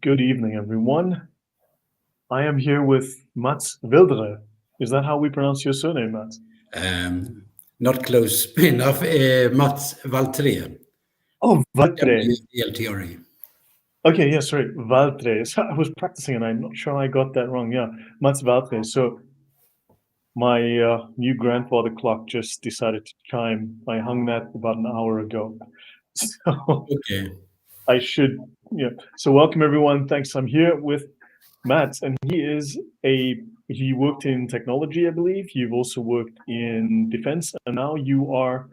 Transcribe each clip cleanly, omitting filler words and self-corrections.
good evening, everyone. I am here with Mats Wildre. Is that how we pronounce your surname, Mats? Not close enough. Mats Waltré. Oh, Waltré. WLTRE. Okay, yes, right. Waltré. So I was practicing and I'm not sure I got that wrong. Yeah, Mats Waltré. So my new grandfather clock just decided to chime. I hung that about an hour ago. So Okay. I should, yeah. So welcome, everyone. Thanks. I'm here with Matt, and he worked in technology, I believe. You've also worked in defense, and now you are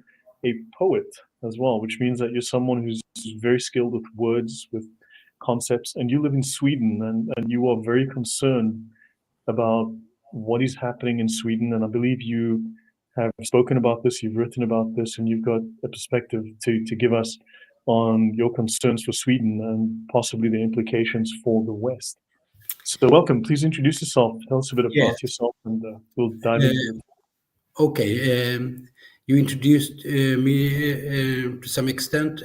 a poet as well, which means that you're someone who's very skilled with words, with concepts, and you live in Sweden, and you are very concerned about what is happening in Sweden. And I believe you have spoken about this, you've written about this, and you've got a perspective to give us on your concerns for Sweden and possibly the implications for the West. So welcome, please introduce yourself, tell us a bit about yourself, and we'll dive into it. Okay, you introduced me to some extent.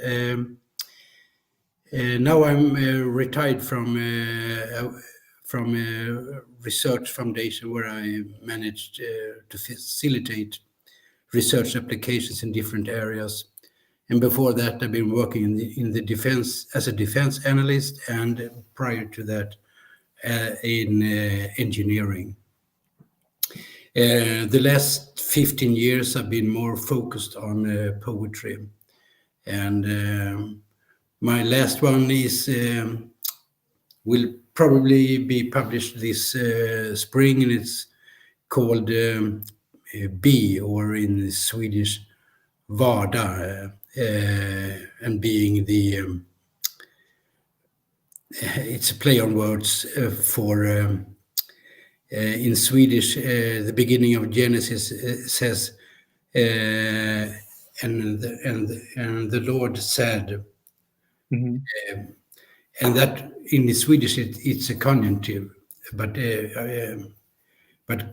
Now I'm retired from a research foundation where I managed to facilitate research applications in different areas. And before that, I've been working in the defense as a defense analyst, and prior to that, in engineering. The last 15 years, I've been more focused on poetry. And my last one will probably be published this spring, and it's called B, or in Swedish, Vardag, and being it's a play on words for in Swedish, the beginning of Genesis says, and the Lord said, and that in the Swedish it's a conjunctive, but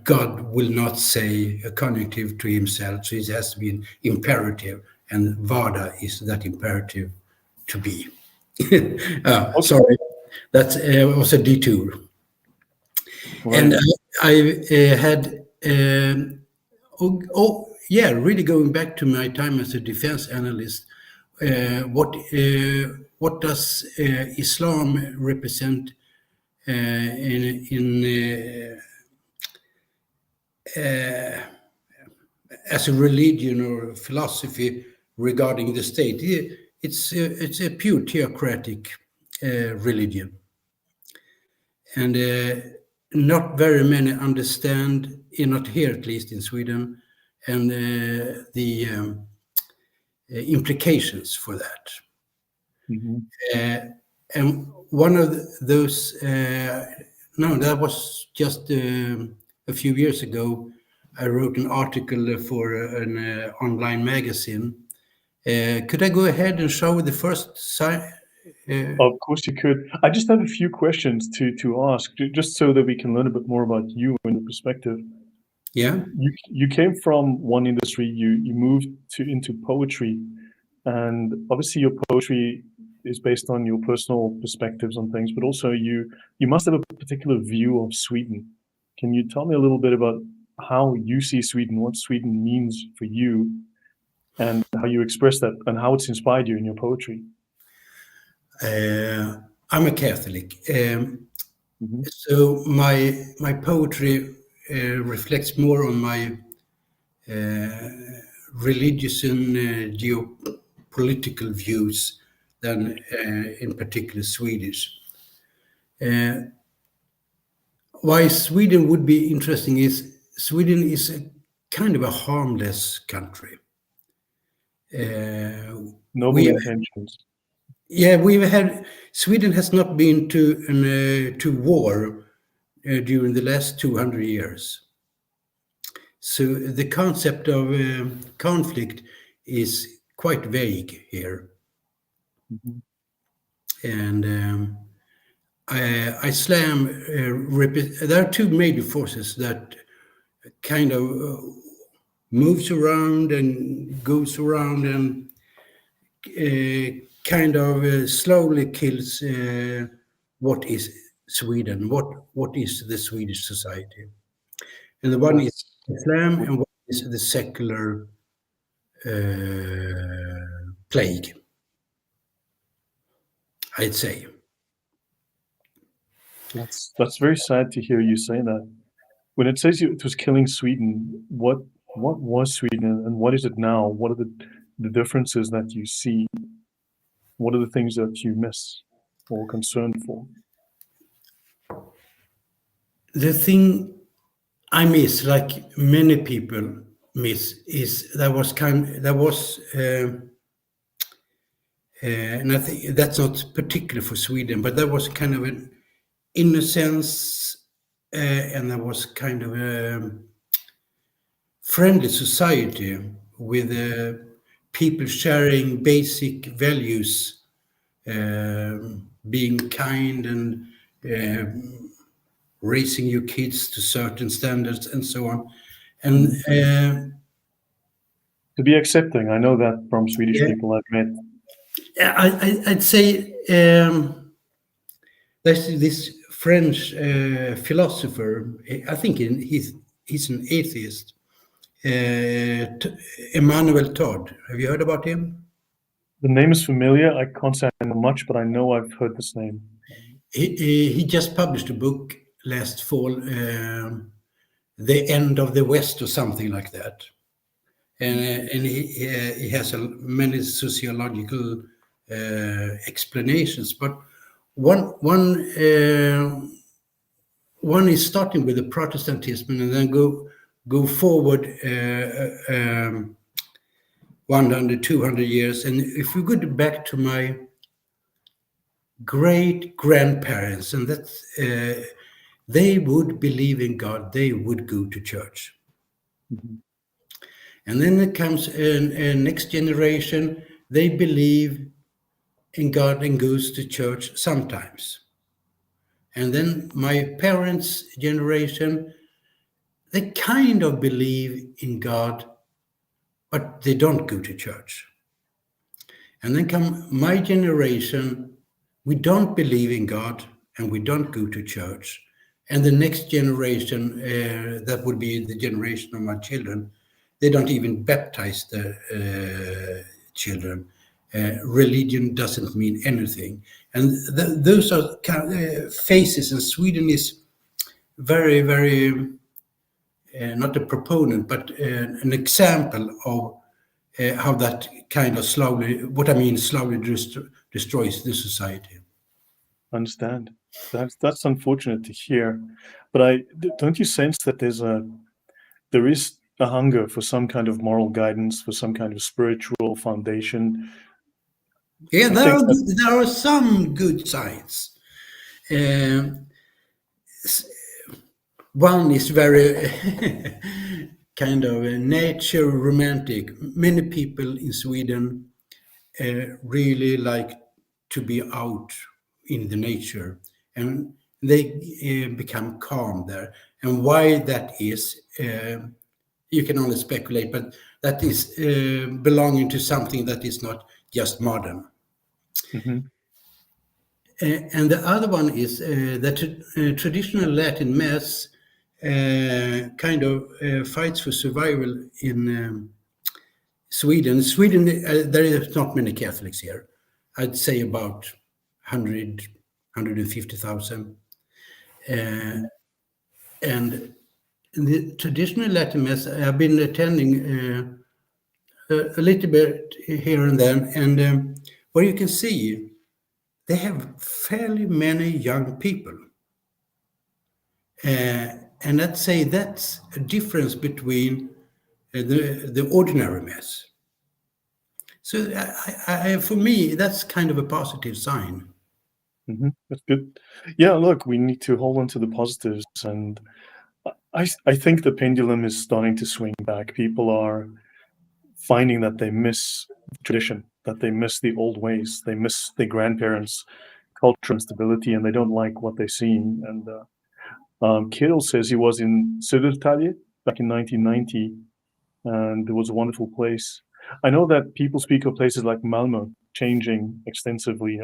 God will not say a conjunctive to himself, so it has to be an imperative, and Vardag is that imperative to be. Okay. Sorry, that was a detour. Right. And I had, really going back to my time as a defense analyst, what does Islam represent as a religion or a philosophy regarding the state? It's a pure theocratic religion, and not very many understand, not here at least in Sweden, and the implications for that. And one of those, that was just a few years ago, I wrote an article for an online magazine. Could I go ahead and show the first slide? Of course you could. I just have a few questions to ask, just so that we can learn a bit more about you and your perspective. Yeah. You came from one industry, you moved into poetry, and obviously your poetry is based on your personal perspectives on things, but also you must have a particular view of Sweden. Can you tell me a little bit about how you see Sweden, what Sweden means for you, and how you express that, and how it's inspired you in your poetry? I'm a Catholic, so my poetry reflects more on my religious and geopolitical views than in particular Swedish. Why Sweden would be interesting is Sweden is a kind of a harmless country. Noble intentions. Yeah, Sweden has not been to war during the last 200 years. So the concept of conflict is quite vague here. And Islam, there are two major forces that kind of moves around and goes around and kind of slowly kills what is Sweden, what is the Swedish society. And the one is Islam, and one is the secular plague, I'd say. That's very sad to hear you say that. When it says it was killing Sweden, what was Sweden and what is it now? What are the differences that you see? What are the things that you miss or concerned for? The thing I miss, like many people miss, is and I think that's not particular for Sweden, but there was kind of an innocence, and there was kind of a friendly society with people sharing basic values, being kind and raising your kids to certain standards and so on. And to be accepting, I know that from Swedish people I've met. I'd say there's this French philosopher, I think he's an atheist, Emmanuel Todd. Have you heard about him? The name is familiar. I can't say I know much, but I know I've heard this name. He just published a book last fall, The End of the West or something like that. And he has many sociological explanations, but one is starting with the Protestantism and then go forward 100, 200 years. And if we go back to my great grandparents, and that's they would believe in God, they would go to church. Mm-hmm. And then it comes a next generation, they believe in God and goes to church sometimes. And then my parents' generation, they kind of believe in God, but they don't go to church. And then come my generation, we don't believe in God and we don't go to church. And the next generation, that would be the generation of my children, they don't even baptize the children. Religion doesn't mean anything. And those are phases, and Sweden is very, very, not a proponent, but an example of how that kind of slowly destroys the society. I understand. That's unfortunate to hear, but don't you sense that there is a hunger for some kind of moral guidance, for some kind of spiritual foundation? Yeah, there are some good signs. One is very kind of nature romantic. Many people in Sweden really like to be out in the nature, and they become calm there. And why that is, you can only speculate, but that is belonging to something that is not just modern. Mm-hmm. And the other one is that traditional Latin Mass kind of fights for survival in Sweden. Sweden, there is not many Catholics here. I'd say about 100, 150,000. And the traditional Latin Mass, I've been attending a little bit here and then, and where you can see they have fairly many young people. And I'd say that's a difference between the ordinary Mass. So for me, that's kind of a positive sign. Mm-hmm. That's good. Yeah, look, we need to hold on to the positives, and I think the pendulum is starting to swing back. People are finding that they miss tradition, that they miss the old ways, they miss their grandparents' culture and stability, and they don't like what they're seeing. And Kirill says he was in Södertälje back in 1990, and it was a wonderful place. I know that people speak of places like Malmö changing extensively.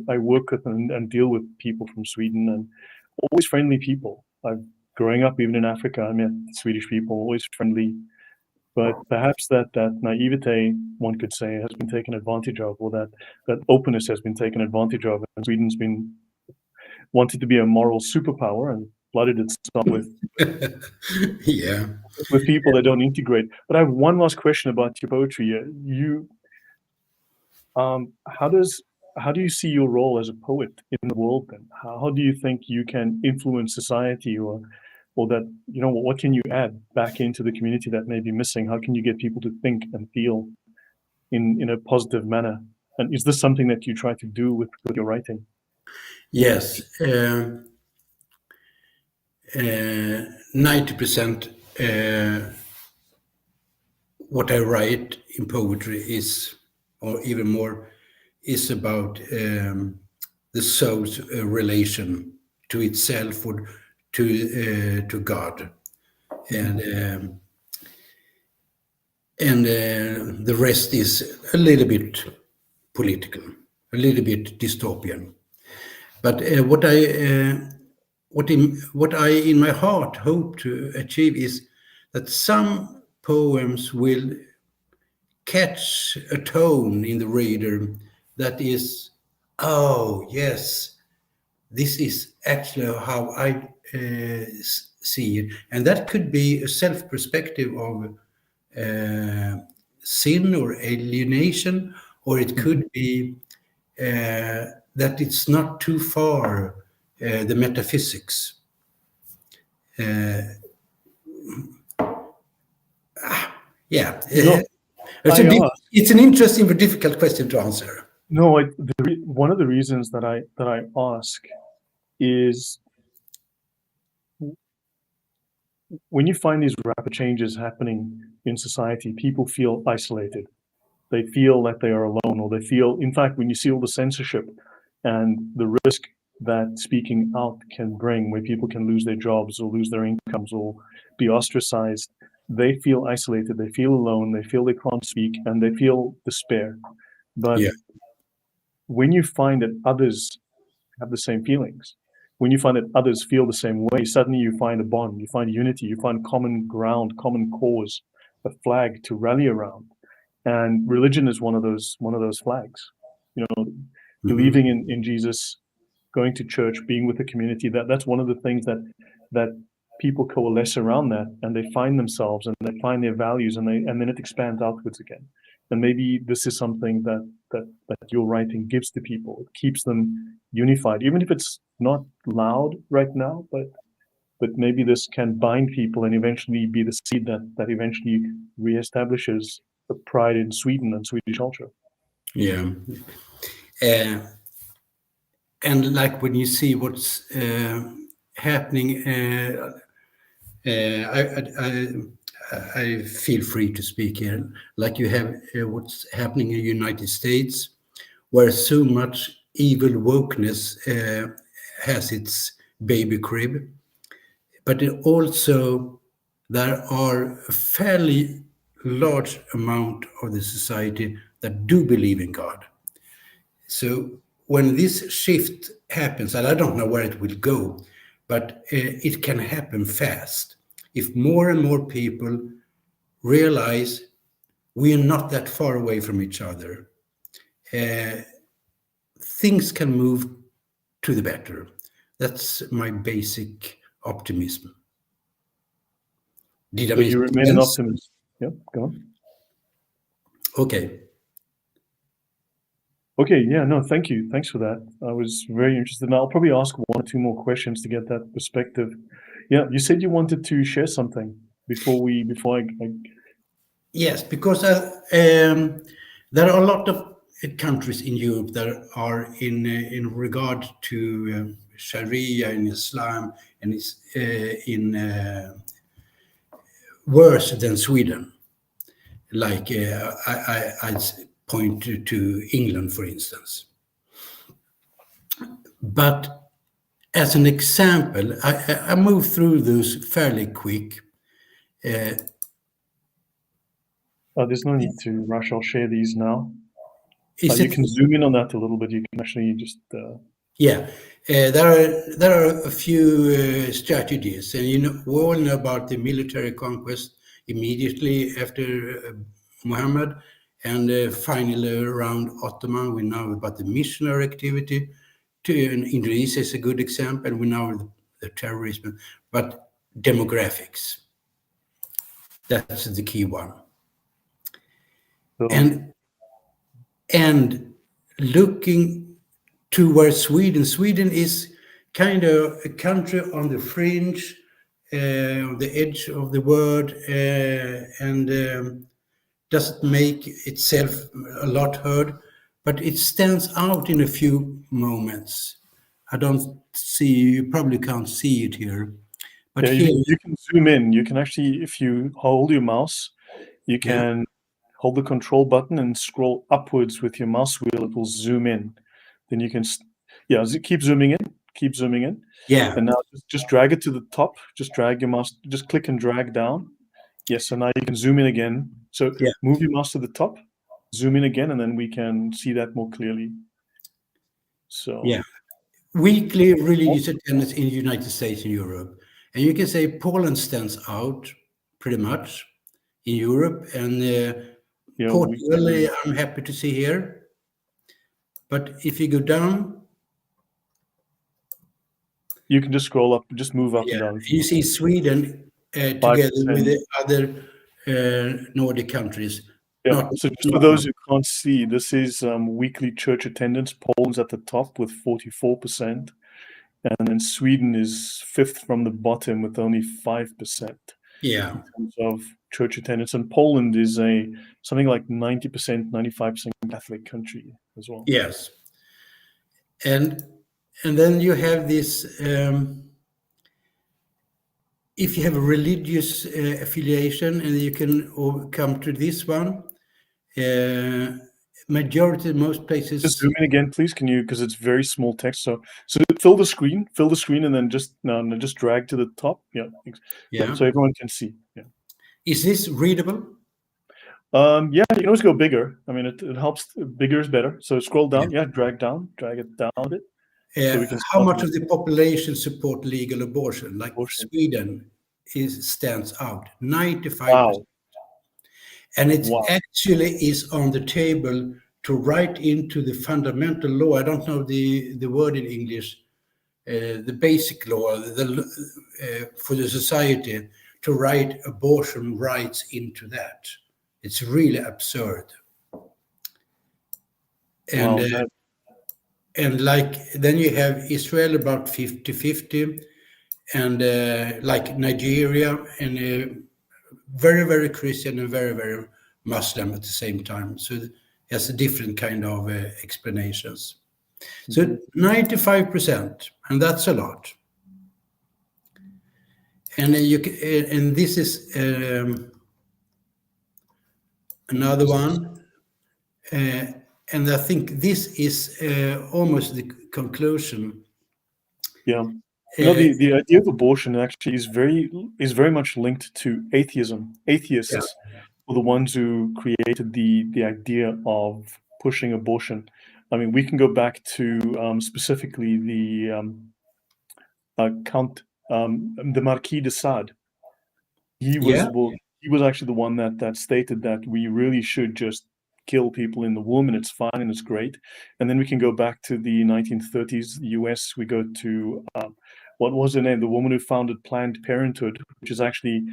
I work with and deal with people from Sweden, and always friendly people. Growing up, even in Africa, I met Swedish people, always friendly. But perhaps that naivete, one could say, has been taken advantage of, or that openness has been taken advantage of, and Sweden's been wanted to be a moral superpower and flooded itself Yeah. with people that don't integrate. But I have one last question about your poetry. How do you see your role as a poet in the world then? How do you think you can influence society, or that, what can you add back into the community that may be missing? How can you get people to think and feel in a positive manner? And is this something that you try to do with your writing? Yes. 90% what I write in poetry is, or even more, is about the soul's relation to itself or to God, and the rest is a little bit political, a little bit dystopian. But what I in my heart hope to achieve is that some poems will catch a tone in the reader that is, oh yes, this is actually how I see it, and that could be a self-perspective of sin or alienation, or it could be that it's not too far the metaphysics. Yeah, it's an interesting but difficult question to answer. No, one of the reasons that I ask is, when you find these rapid changes happening in society, people feel isolated. They feel that they are alone, or they feel, in fact, when you see all the censorship and the risk that speaking out can bring, where people can lose their jobs or lose their incomes or be ostracized, they feel isolated, they feel alone, they feel they can't speak, and they feel despair. But when you find that others have the same feelings, when you find that others feel the same way, suddenly you find a bond, you find unity, you find common ground, common cause, a flag to rally around. And religion is one of those flags. Believing in Jesus, going to church, being with the community, that's one of the things that people coalesce around that, and they find themselves and they find their values, and then it expands outwards again. And maybe this is something that your writing gives to people. It keeps them unified, even if it's not loud right now, but maybe this can bind people and eventually be the seed that eventually reestablishes the pride in Sweden and Swedish culture. Yeah. And like when you see what's happening, I feel free to speak here. Like you have what's happening in the United States, where so much evil wokeness has its baby crib. But also there are a fairly large amount of the society that do believe in God. So when this shift happens, and I don't know where it will go, but it can happen fast. If more and more people realize we are not that far away from each other, things can move to the better. That's my basic optimism. Did I make you remain an optimist? Yeah, go on. Okay. Okay, yeah, no, thank you. Thanks for that. I was very interested. And I'll probably ask one or two more questions to get that perspective. Yeah, you said you wanted to share something before I... Yes, because there are a lot of countries in Europe that are in regard to Sharia and Islam, and is in worse than Sweden. Like I point to England, for instance. But as an example, I move through those fairly quick. there's no need to rush. I'll share these now. Is You it? can zoom in on that a little bit. You can actually just Yeah, there are a few strategies, and we all know about the military conquest immediately after Muhammad, and finally around Ottoman. We know about the missionary activity. Indonesia is a good example, and we know the terrorism, but demographics. That's the key one. so, And looking towards Sweden is kind of a country on the fringe, on the edge of the world, and doesn't make itself a lot heard, but it stands out in a few moments. I don't see, you probably can't see it here, but yeah, here, you can zoom in. You can actually, if you hold your mouse, you yeah, can hold the control button and scroll upwards with your mouse wheel. It will zoom in. Then you can, keep zooming in, keep zooming in. yeah, And now just drag it to the top. Just drag your mouse, just click and drag down. Yes, so now you can zoom in again. So yeah, move your mouse to the top, zoom in again, and then we can see that more clearly. So yeah. Weekly religious attendance in the United States and Europe. And you can say Poland stands out pretty much in Europe, and Portugal, I'm happy to see here. But if you go down, you can just scroll up, just move up and down. you see Sweden together with the other Nordic countries. Yeah, so just for those who can't see, this is weekly church attendance. Poland's at the top with 44%, and then Sweden is fifth from the bottom with only 5%. Yeah, in terms of church attendance. And Poland is something like 90%, 95% Catholic country as well. yes. And then you have this, if you have a religious affiliation, and you can come to this one, majority, most places. Just zoom in again, please. Can you? Because it's very small text. So fill the screen, and then just drag to the top. Yeah. So everyone can see. Yeah. Is this readable? Yeah, you can always go bigger. I mean, it helps. Bigger is better. So scroll down. Yeah, drag it down a bit. So we can how much of the population support legal abortion? Like Sweden stands out, 95%. Wow. And it actually is on the table to write into the fundamental law. I don't know the word in English. The basic law for the society, to write abortion rights into that. It's really absurd. And and like then you have Israel about 50-50, and like Nigeria, and very, very Christian and very, very Muslim at the same time. So it has a different kind of explanations. So 95%, and that's a lot. And and this is another one. And I think this is almost the conclusion. Yeah. The idea of abortion actually is very much linked to atheism. Atheists were the ones who created the idea of pushing abortion. I mean, we can go back to specifically the the Marquis de Sade. He was actually the one that stated that we really should just kill people in the womb, and it's fine and it's great. And then we can go back to the 1930s, the US. We go to what was her name? The woman who founded Planned Parenthood, which is actually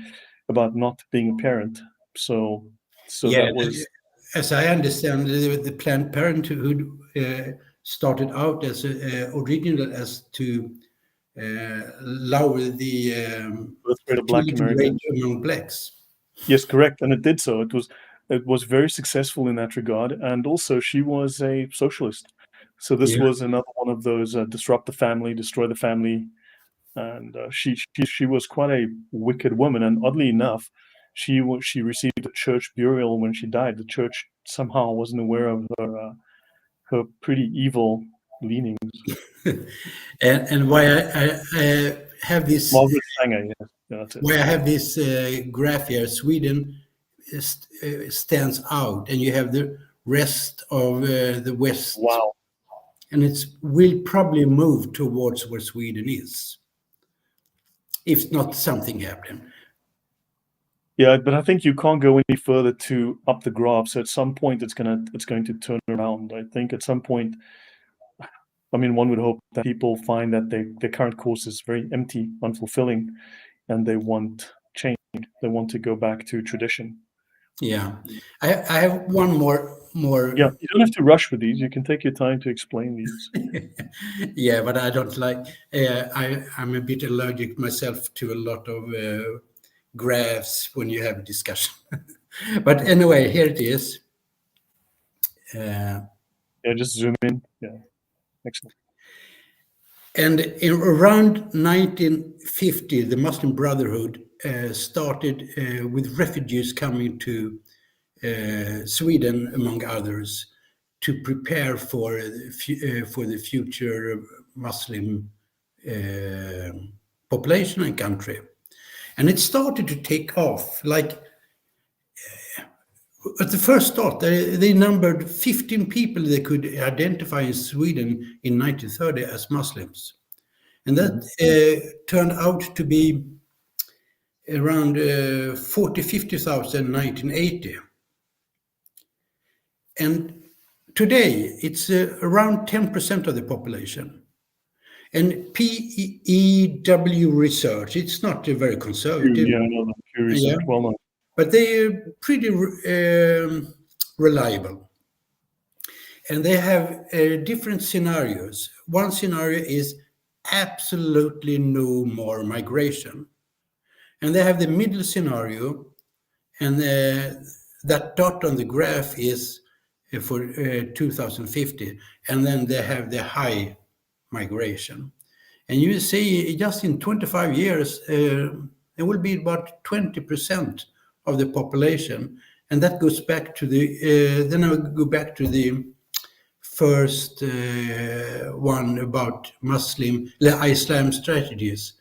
about not being a parent. So that was, as I understand, the Planned Parenthood started out as original as to lower the birth rate of Black Americans among blacks. Yes, correct, and it did so. It was very successful in that regard, and also she was a socialist. So this was another one of those disrupt the family, destroy the family, and she was quite a wicked woman. And oddly enough, she received a church burial when she died. The church somehow wasn't aware of her pretty evil leanings. and why I have this. Margaret Sanger, yes. Yeah, that's it. Why I have this graph here, Sweden stands out, and you have the rest of the West. Wow. And it will probably move towards where Sweden is, if not something happened. Yeah, but I think you can't go any further to up the graph. So at some point, it's going to turn around. I think at some point, I mean, one would hope that people find that their current course is very empty, unfulfilling, and they want change. They want to go back to tradition. Yeah, I have one more. Yeah, you don't have to rush with these. You can take your time to explain these. Yeah, but I don't like. I'm a bit allergic myself to a lot of graphs when you have a discussion. But anyway, here it is. Yeah, just zoom in. Yeah, excellent. And around 1950, the Muslim Brotherhood started with refugees coming to Sweden, among others, to prepare for the future Muslim population and country. And it started to take off. Like at the first start, they numbered 15 people they could identify in Sweden in 1930 as Muslims. And that turned out to be around 40, 50,000 in 1980. And today, it's around 10% of the population. And PEW research, it's not very conservative. Yeah, I know that. Pew research, well known. But they're pretty reliable. And they have different scenarios. One scenario is absolutely no more migration. And they have the middle scenario, and that dot on the graph is for 2050. And then they have the high migration. And you see, just in 25 years, there will be about 20% of the population. And that goes back to the, then I will go back to the first one about Islam strategies.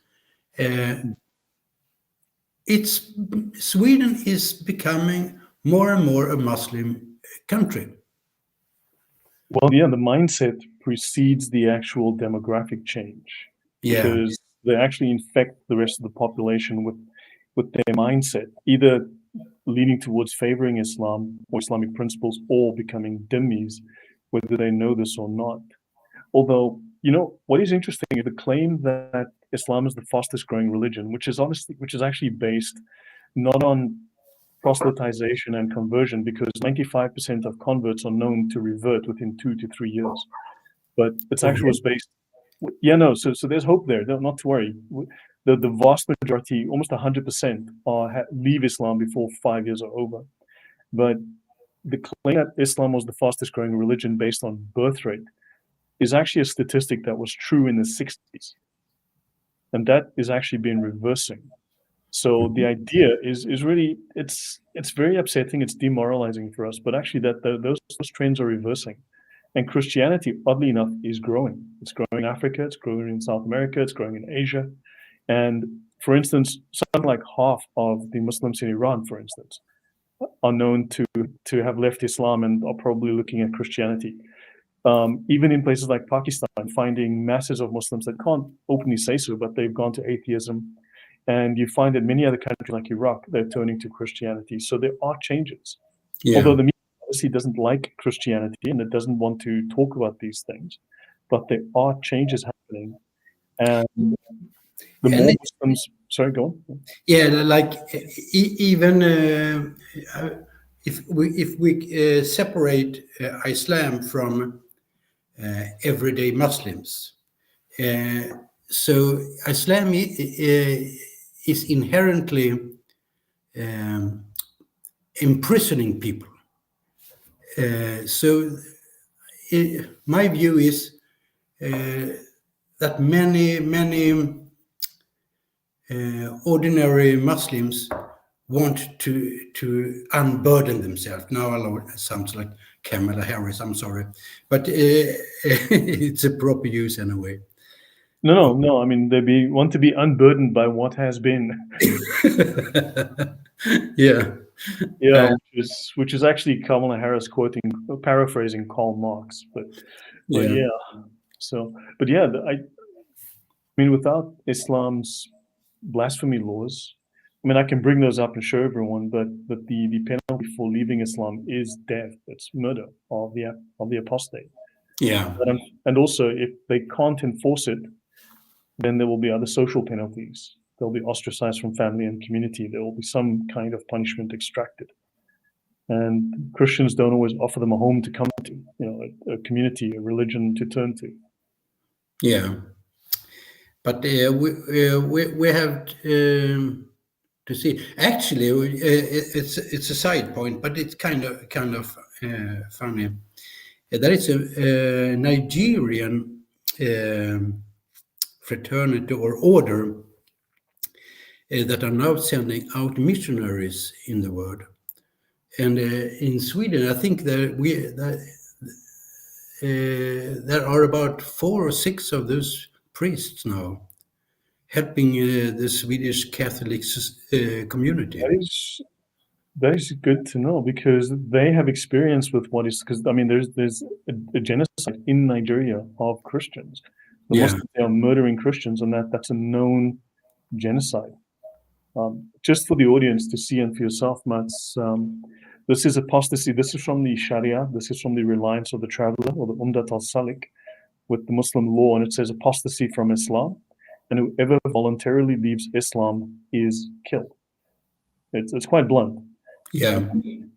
Sweden is becoming more and more a Muslim country. Well, yeah, the mindset precedes the actual demographic change. Yeah. Because they actually infect the rest of the population with their mindset, either leaning towards favoring Islam or Islamic principles or becoming dhimmis, whether they know this or not. Although, you know, what is interesting is the claim that Islam is the fastest growing religion, which is actually based not on proselytization and conversion, because 95% of converts are known to revert within 2 to 3 years. But it's actually was based. Yeah, no. So there's hope there. Not to worry. The vast majority, almost 100%, leave Islam before 5 years are over. But the claim that Islam was the fastest growing religion based on birth rate is actually a statistic that was true in the 60s. And that is actually been reversing. So the idea is really, it's very upsetting, it's demoralizing for us, but actually that those trends are reversing. And Christianity, oddly enough, is growing. It's growing in Africa, it's growing in South America, it's growing in Asia. And for instance, something like half of the Muslims in Iran, for instance, are known to have left Islam and are probably looking at Christianity. Even in places like Pakistan, finding masses of Muslims that can't openly say so, but they've gone to atheism. And you find that many other countries like Iraq, they're turning to Christianity. So there are changes. Yeah. Although the media obviously doesn't like Christianity and it doesn't want to talk about these things, but there are changes happening. And the more Muslims, sorry, go on. Yeah, like even if we separate Islam from everyday Muslims, so Islam is inherently imprisoning people. So my view is that many ordinary Muslims want to unburden themselves. Now it sounds like Kamala Harris, I'm sorry, but it's a proper use anyway. No. I mean, want to be unburdened by what has been. Yeah. Yeah, which is actually Kamala Harris paraphrasing Karl Marx, but Yeah, yeah. So, but yeah, I mean, without Islam's blasphemy laws, I mean, I can bring those up and show everyone, but the penalty for leaving Islam is death. It's murder of the apostate. yeah, And also, if they can't enforce it, then there will be other social penalties. They'll be ostracized from family and community. There will be some kind of punishment extracted. And Christians don't always offer them a home to come to, a community, a religion to turn to. yeah. But we have to see. Actually, it's a side point, but it's kind of funny. There is a Nigerian fraternity or order that are now sending out missionaries in the world. And in Sweden, I think there are about 4 or 6 of those priests now helping the Swedish Catholic community. That is good to know, because they have experience with what is, because I mean, there's a genocide in Nigeria of Christians. The Yeah. Muslims are murdering Christians, and that's a known genocide. Just for the audience to see and for yourself, Mats, this is apostasy. This is from the Sharia. This is from the reliance of the traveler, or the Umdat al-Salik, with the Muslim law, and it says apostasy from Islam, and whoever voluntarily leaves Islam is killed. It's quite blunt. Yeah.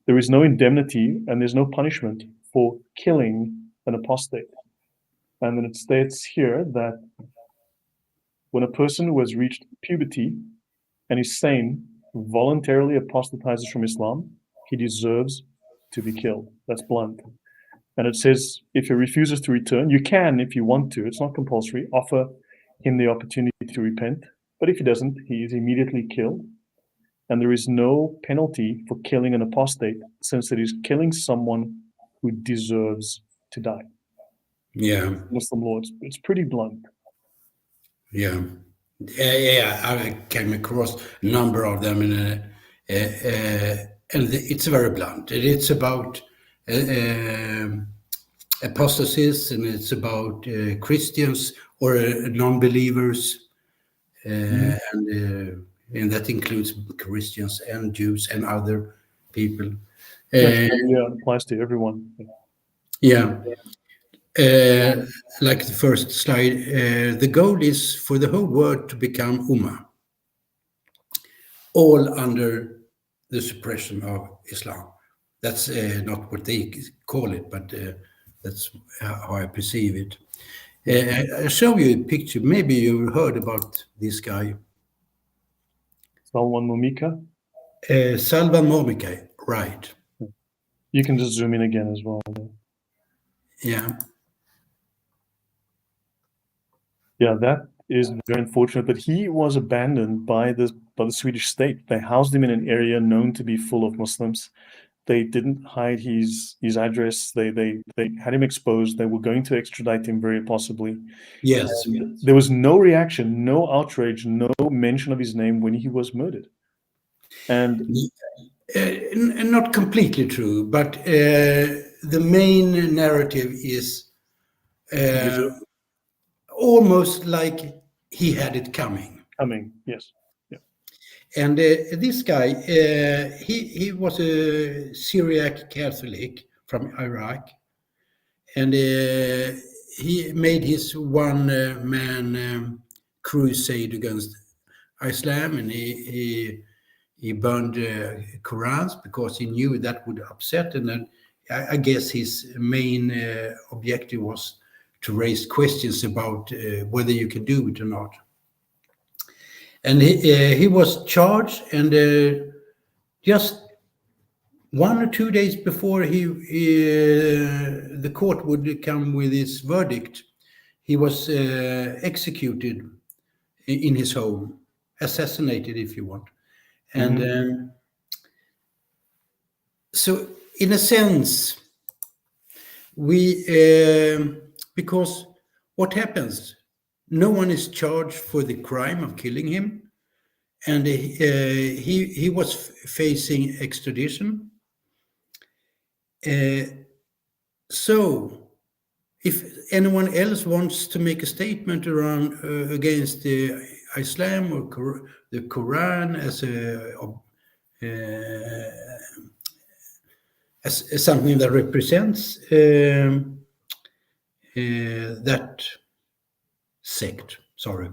There is no indemnity and there's no punishment for killing an apostate. And then it states here that when a person who has reached puberty and is sane voluntarily apostatizes from Islam, he deserves to be killed. That's blunt. And it says if he refuses to return, you can, if you want to, it's not compulsory, offer him the opportunity to repent. But if he doesn't, he is immediately killed. And there is no penalty for killing an apostate, since it is killing someone who deserves to die. Yeah. Muslim law, it's pretty blunt. Yeah. Yeah, I came across a number of them, and it's very blunt. It's about apostasis, and it's about Christians or non-believers, and that includes Christians and Jews and other people. Yeah, it applies to everyone. Yeah. Like the first slide, the goal is for the whole world to become Ummah, all under the suppression of Islam. That's not what they call it, but that's how I perceive it. I'll show you a picture. Maybe you've heard about this guy. Salwan Momika? Salvan Momika, right. You can just zoom in again as well. Yeah. Yeah, that is very unfortunate. But he was abandoned by the Swedish state. They housed him in an area known to be full of Muslims. They didn't hide his address. They had him exposed. They were going to extradite him very possibly. Yes. There was no reaction, no outrage, no mention of his name when he was murdered. And not completely true, but the main narrative is almost like he had it coming. Yes. Yeah. And this guy, he was a Syriac Catholic from Iraq, and he made his one-man crusade against Islam, and he burned Qurans because he knew that would upset, and then I guess his main objective was to raise questions about whether you can do it or not. And he was charged, and just 1 or 2 days before the court would come with its verdict, he was executed in his home, assassinated, if you want. And so, in a sense, because what happens? No one is charged for the crime of killing him, and he was facing extradition. So if anyone else wants to make a statement around against Islam or the Quran as something that represents that sect, sorry.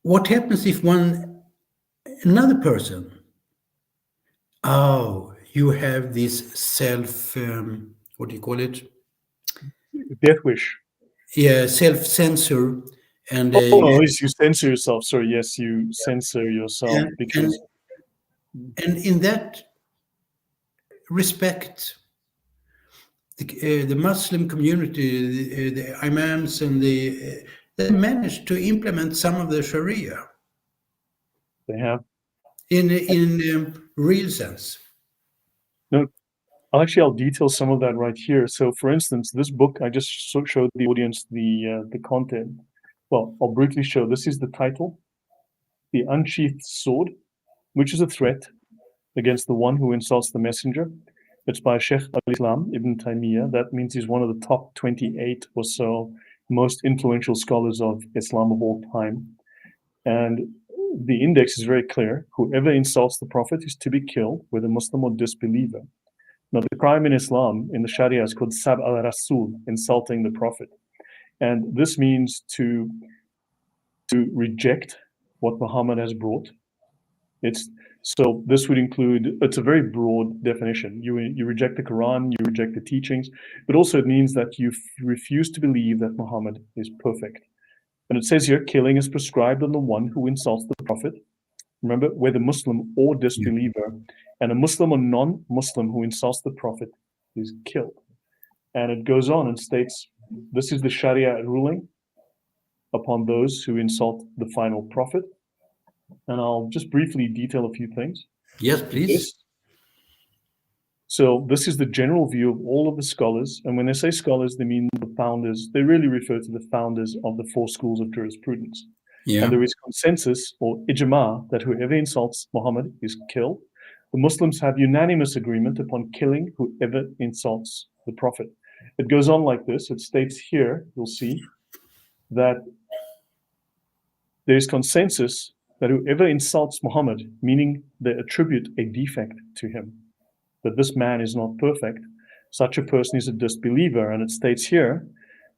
What happens if another person, you have this what do you call it? Death wish. Yeah, self-censor. And you censor yourself. Sorry, yes, you censor yourself because. And in that respect, the Muslim community, the imams, and they managed to implement some of the Sharia. They have. In real sense. No, I'll detail some of that right here. So, for instance, this book, I just showed the audience the content. Well, I'll briefly show. This is the title, The Unsheathed Sword, which is a threat against the one who insults the messenger. It's by Sheikh al-Islam Ibn Taymiyyah. That means he's one of the top 28 or so most influential scholars of Islam of all time. And the index is very clear. Whoever insults the Prophet is to be killed, whether Muslim or disbeliever. Now, the crime in Islam, in the Sharia, is called Sab al-Rasul, insulting the Prophet. And this means to reject what Muhammad has brought. So this would include, it's a very broad definition. You reject the Quran, you reject the teachings, but also it means that you refuse to believe that Muhammad is perfect. And it says here, killing is prescribed on the one who insults the Prophet. Remember, whether Muslim or disbeliever, and a Muslim or non-Muslim who insults the Prophet is killed. And it goes on and states, this is the Sharia ruling upon those who insult the final Prophet. And I'll just briefly detail a few things. Yes, please. So this is the general view of all of the scholars. And when they say scholars, they mean the founders. They really refer to the founders of the 4 schools of jurisprudence. Yeah. And there is consensus, or ijma, that whoever insults Muhammad is killed. The Muslims have unanimous agreement upon killing whoever insults the Prophet. It goes on like this. It states here, you'll see, that there is consensus that whoever insults Muhammad, meaning they attribute a defect to him, that this man is not perfect, such a person is a disbeliever. And it states here,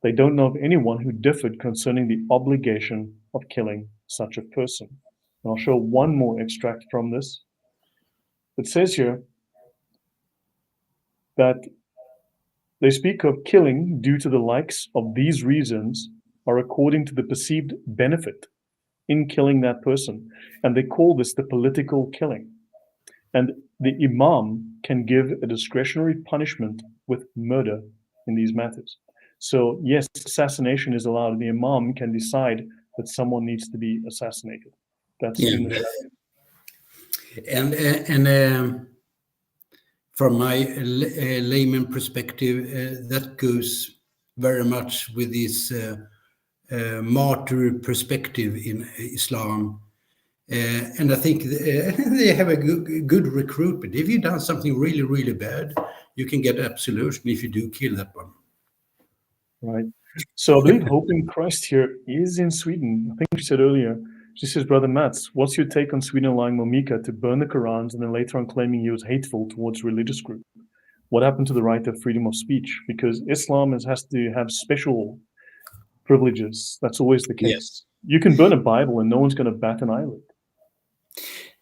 they don't know of anyone who differed concerning the obligation of killing such a person. And I'll show one more extract from this. It says here that they speak of killing due to the likes of these reasons are according to the perceived benefit in killing that person. And they call this the political killing. And the imam can give a discretionary punishment with murder in these matters. So yes, assassination is allowed, and the imam can decide that someone needs to be assassinated. That's in the Sharia. And from my layman perspective, that goes very much with this martyr perspective in Islam. And I think they have a good recruitment. If you've done something really, really bad, you can get absolution if you do kill that one. Right. So I believe Hope in Christ here is in Sweden. I think she said earlier, she says, Brother Mats, what's your take on Sweden allowing Momika to burn the Qurans and then later on claiming he was hateful towards religious group? What happened to the right of freedom of speech? Because Islam has to have special privileges. That's always the case. Yes. You can burn a Bible and no one's going to bat an eyelid.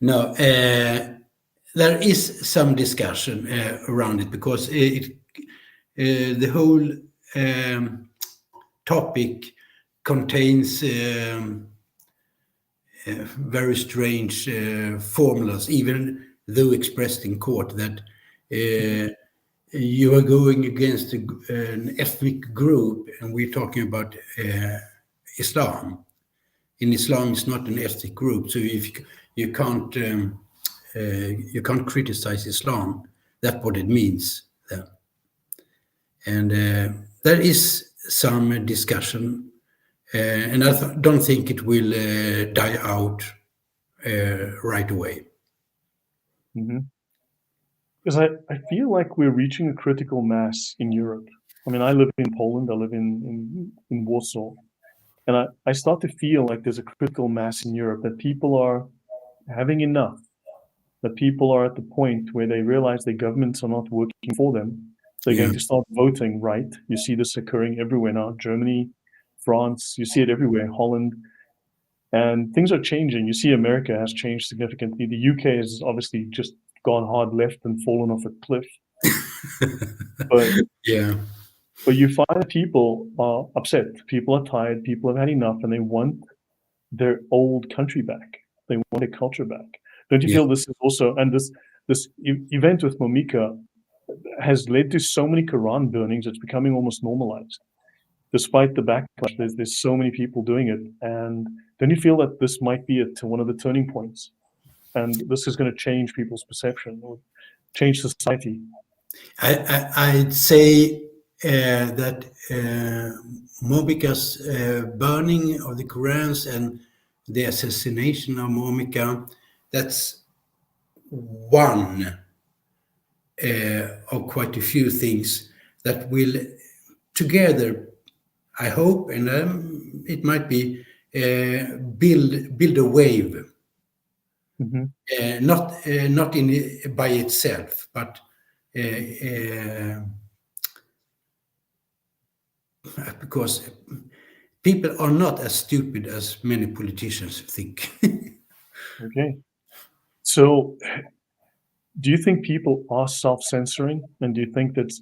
No, there is some discussion around it, because the whole topic contains very strange formulas, even though expressed in court, that you are going against an ethnic group, and we're talking about Islam. In Islam, it's not an ethnic group, so if you can't criticize Islam. That's what it means. And there is some discussion And I don't think it will die out right away. Because I feel like we're reaching a critical mass in Europe. I mean, I live in Poland, I live in Warsaw, and I start to feel like there's a critical mass in Europe, that people are having enough, that people are at the point where they realize their governments are not working for them. They're Yeah. going to start voting right. You see this occurring everywhere now. Germany, France, you see it everywhere, Holland. And things are changing. You see America has changed significantly. The UK has obviously just gone hard left and fallen off a cliff. But Yeah. But you find people are upset, people are tired, people have had enough, and they want their old country back. They want their culture back. Don't you Yeah. feel this is also, and this event with Momika has led to so many Quran burnings, it's becoming almost normalized. Despite the backlash, there's so many people doing it. And don't you feel that this might be one of the turning points? And this is going to change people's perception or change society. I'd say that Momika's burning of the Qurans and the assassination of Momika, that's one of quite a few things that will together, I hope, and it might be, build a wave. Not by itself, but because people are not as stupid as many politicians think. Okay. So, do you think people are self-censoring? And do you think that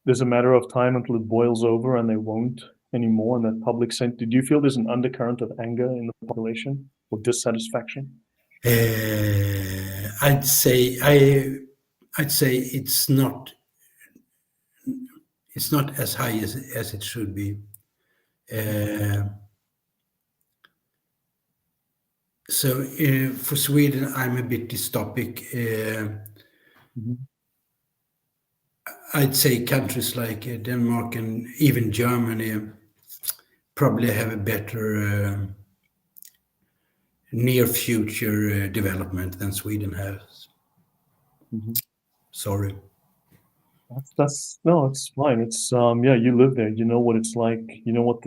there's a matter of time until it boils over and they won't anymore? And that do you feel there's an undercurrent of anger in the population or dissatisfaction? I'd say it's not as high as it should be. So for Sweden, I'm a bit dystopic. I'd say countries like Denmark and even Germany probably have a better near future development than Sweden has. Sorry. No, it's fine. It's yeah, you live there. You know what it's like. You know what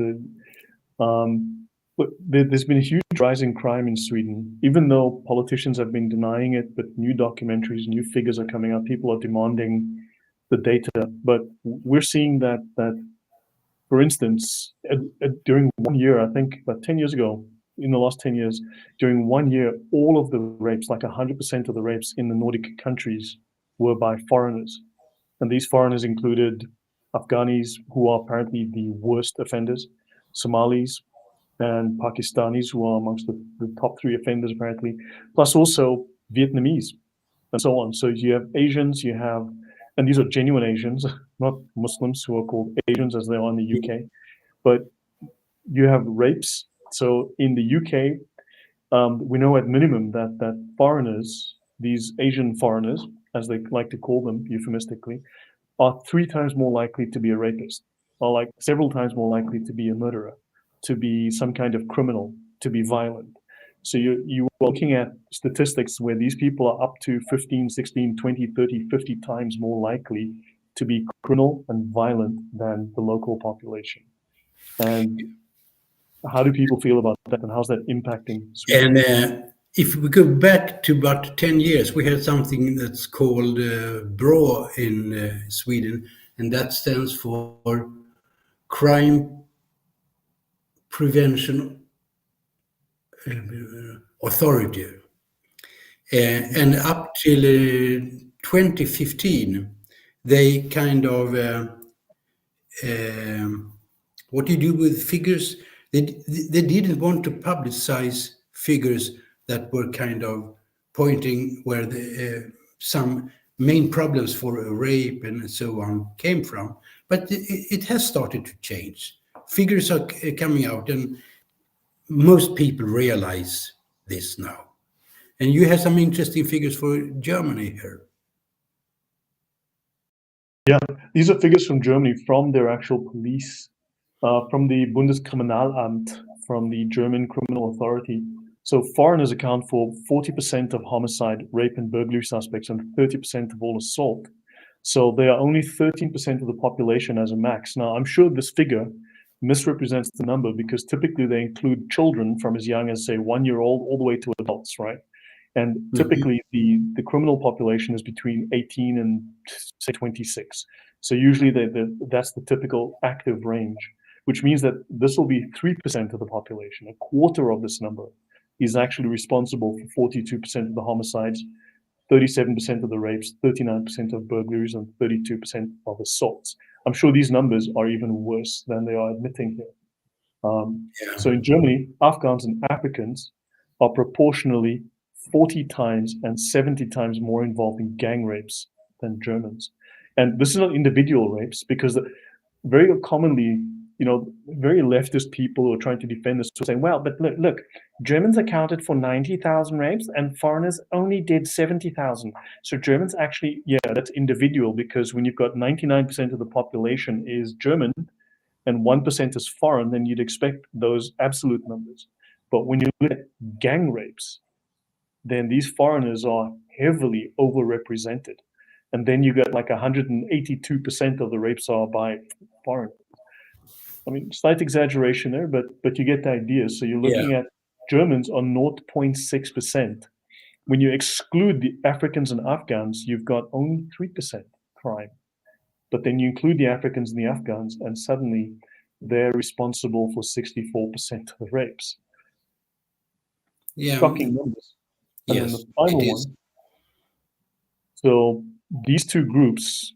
but there's been a huge rise in crime in Sweden, even though politicians have been denying it. But new documentaries, new figures are coming out. People are demanding the data. But we're seeing that for instance, during 1 year, I think about 10 years ago, in the last 10 years, during 1 year, all of the rapes, like 100% of the rapes in the Nordic countries, were by foreigners. And these foreigners included Afghanis, who are apparently the worst offenders, Somalis, and Pakistanis, who are amongst the top 3 offenders, apparently, plus also Vietnamese, and so on. So you have Asians, and these are genuine Asians, not Muslims who are called Asians as they are in the UK, but you have rapes. So in the UK, we know at minimum that foreigners, these Asian foreigners, as they like to call them euphemistically, are 3 times more likely to be a rapist, or like several times more likely to be a murderer, to be some kind of criminal, to be violent. So you are looking at statistics where these people are up to 15, 16, 20, 30, 50 times more likely to be criminal and violent than the local population. And how do people feel about that, and how's that impacting Sweden? And if we go back to about 10 years, we had something that's called BRÅ in Sweden, and that stands for Crime Prevention Authority. And up till 2015, they kind of, what do you do with figures? They didn't want to publicize figures that were kind of pointing where some main problems for a rape and so on came from. But it has started to change. Figures are coming out, and most people realize this now. And you have some interesting figures for Germany here. Yeah, these are figures from Germany, from their actual police from the Bundeskriminalamt, from the German criminal authority. So foreigners account for 40% of homicide, rape, and burglary suspects, and 30% of all assault. So they are only 13% of the population as a max. Now, I'm sure this figure misrepresents the number because typically they include children from as young as, say, 1 year old all the way to adults, right? And typically the criminal population is between 18 and, say, 26. So usually that's the typical active range, which means that this will be 3% of the population. A quarter of this number is actually responsible for 42% of the homicides, 37% of the rapes, 39% of burglaries, and 32% of assaults. I'm sure these numbers are even worse than they are admitting here. So in Germany, Afghans and Africans are proportionally 40 times and 70 times more involved in gang rapes than Germans. And this is not individual rapes because very commonly, very leftist people who are trying to defend this are saying, well, but look, Germans accounted for 90,000 rapes and foreigners only did 70,000. So Germans actually, that's individual because when you've got 99% of the population is German and 1% is foreign, then you'd expect those absolute numbers. But when you look at gang rapes, then these foreigners are heavily overrepresented. And then you get like 182% of the rapes are by foreigners. I mean, slight exaggeration there, but you get the idea. So you're looking at Germans on 0.6%. When you exclude the Africans and Afghans, you've got only 3% crime. But then you include the Africans and the Afghans, and suddenly they're responsible for 64% of the rapes. Shocking numbers. And then the final one. So these two groups,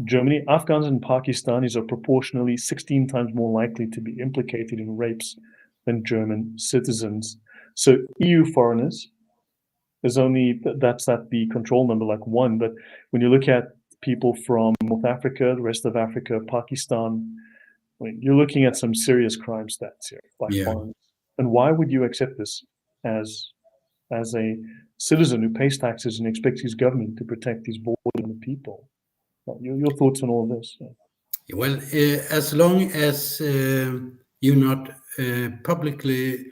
Germany, Afghans and Pakistanis, are proportionally 16 times more likely to be implicated in rapes than German citizens. So EU foreigners is only, that's at the control number, like 1. But when you look at people from North Africa, the rest of Africa, Pakistan, I mean, you're looking at some serious crime stats here by foreigners. And why would you accept this as a citizen who pays taxes and expects his government to protect his border and the people? Your thoughts on all this? Well, as long as you're not publicly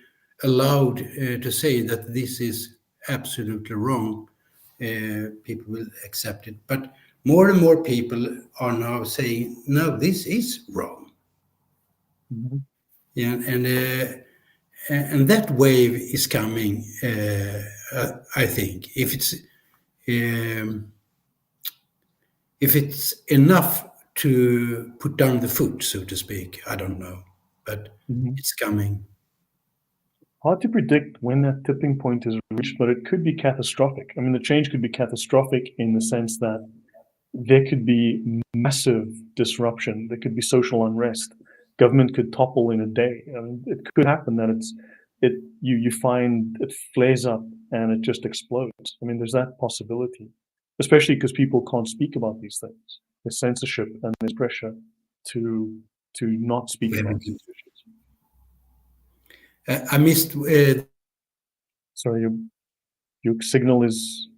allowed to say that this is absolutely wrong, people will accept it. But more and more people are now saying, no, this is wrong. Mm-hmm. Yeah, and that wave is coming. I think if it's enough to put down the foot, so to speak, I don't know, but it's coming. Hard to predict when that tipping point is reached, but it could be catastrophic. I mean, the change could be catastrophic in the sense that there could be massive disruption. There could be social unrest. Government could topple in a day. I mean, it could happen that you find it flares up and it just explodes. I mean, there's that possibility, especially because people can't speak about these things. There's censorship and there's pressure to not speak about these issues. I missed. Sorry, your signal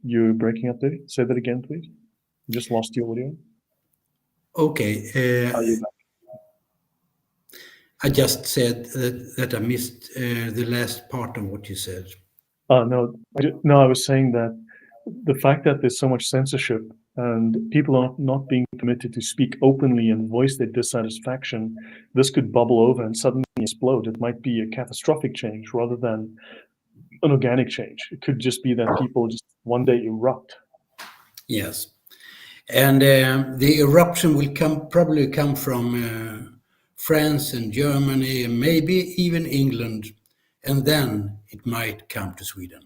you're breaking up there. Say that again, please. You just lost your audio. Okay. I just said that I missed the last part of what you said. No, I was saying that the fact that there's so much censorship and people are not being permitted to speak openly and voice their dissatisfaction, this could bubble over and suddenly explode. It might be a catastrophic change rather than an organic change. It could just be that people just one day erupt. Yes, and the eruption will probably come from France and Germany, and maybe even England, and then it might come to Sweden. I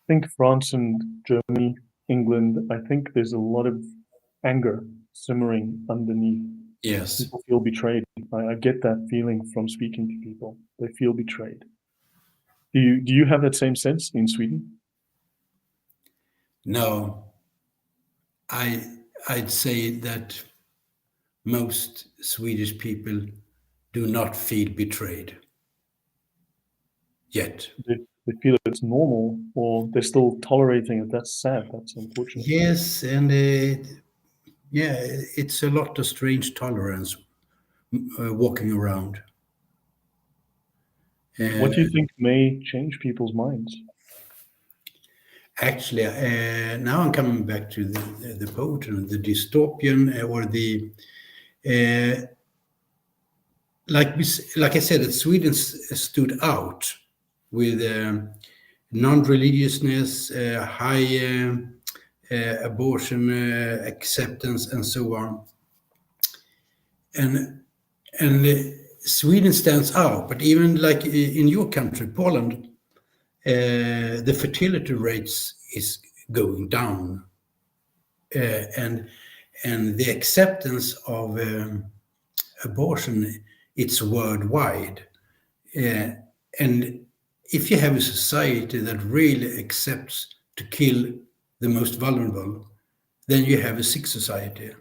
think France and Germany, England, I think there's a lot of anger simmering underneath. Yes. People feel betrayed. I get that feeling from speaking to people. They feel betrayed. Do you have that same sense in Sweden? No. I'd say that most Swedish people do not feel betrayed yet. They feel it's normal, or they're still tolerating it. That's sad. That's unfortunate. Yes, and it's a lot of strange tolerance. walking around. What do you think may change people's minds? Actually, now I'm coming back to the potent, the dystopian, or the like I said, that Sweden stood out with non-religiousness, high abortion acceptance, and so on. And Sweden stands out, but even like in your country, Poland, the fertility rates is going down, and the acceptance of abortion, it's worldwide. And if you have a society that really accepts to kill the most vulnerable, then you have a sick society.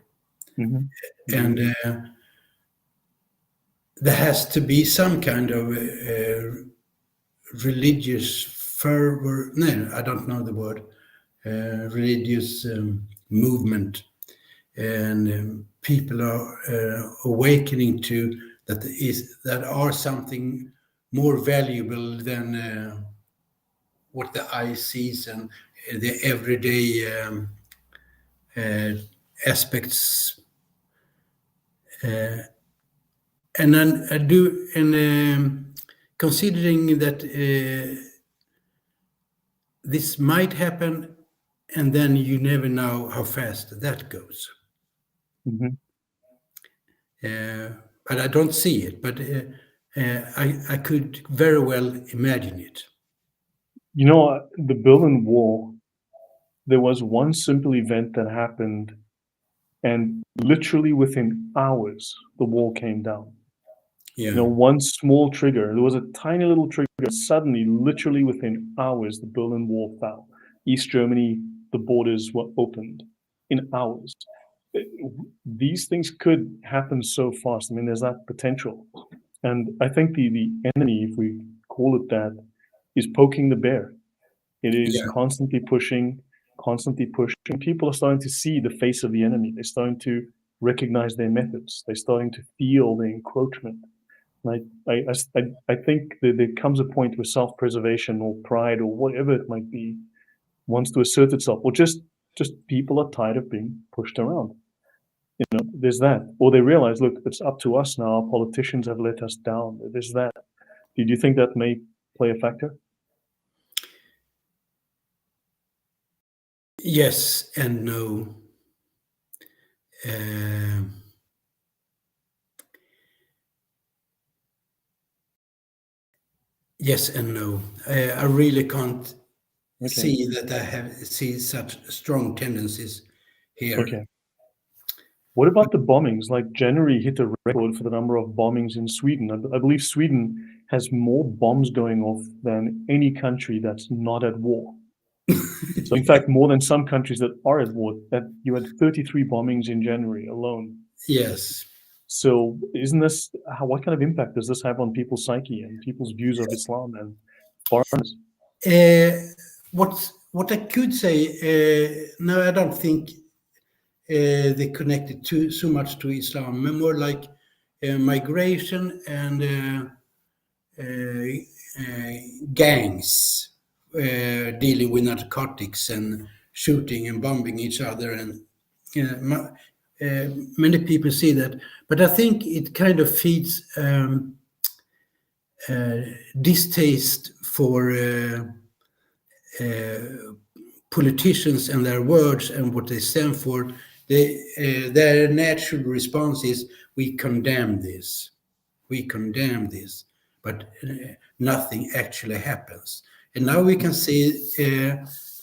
Mm-hmm. And there has to be some kind of religious fervor, no, I don't know the word, religious movement, and people are awakening to that are something more valuable than what the eye sees and the everyday aspects. And then I do, and considering that this might happen, and then you never know how fast that goes. Mm-hmm. But I don't see it, but I could very well imagine it. You know, the Berlin Wall, there was one simple event that happened, and literally within hours, the wall came down. Yeah. You know, one small trigger, there was a tiny little trigger, suddenly, literally within hours, the Berlin Wall fell. East Germany, the borders were opened in hours. These things could happen so fast. I mean, there's that potential. And I think the enemy, if we call it that, is poking the bear. It is constantly pushing. People are starting to see the face of the enemy. They're starting to recognize their methods. They're starting to feel the encroachment. And I think that there comes a point where self-preservation or pride or whatever it might be wants to assert itself, or just people are tired of being pushed around. You know, there's that. Or they realize, look, it's up to us now. Our politicians have let us down. There's that. Do you think that may play a factor? Yes and no. Yes and no. I really can't see that I see such strong tendencies here. Okay. What about the bombings? Like January hit a record for the number of bombings in Sweden. I believe Sweden has more bombs going off than any country that's not at war. So in fact, more than some countries that are at war. That you had 33 bombings in January alone. Yes. So isn't this, what kind of impact does this have on people's psyche and people's views of Islam and foreigners? What I could say, no, I don't think they connected so much to Islam, more like migration and gangs dealing with narcotics and shooting and bombing each other, and many people see that. But I think it kind of feeds distaste for politicians and their words and what they stand for. Their natural response is, we condemn this, but nothing actually happens. And now we can see,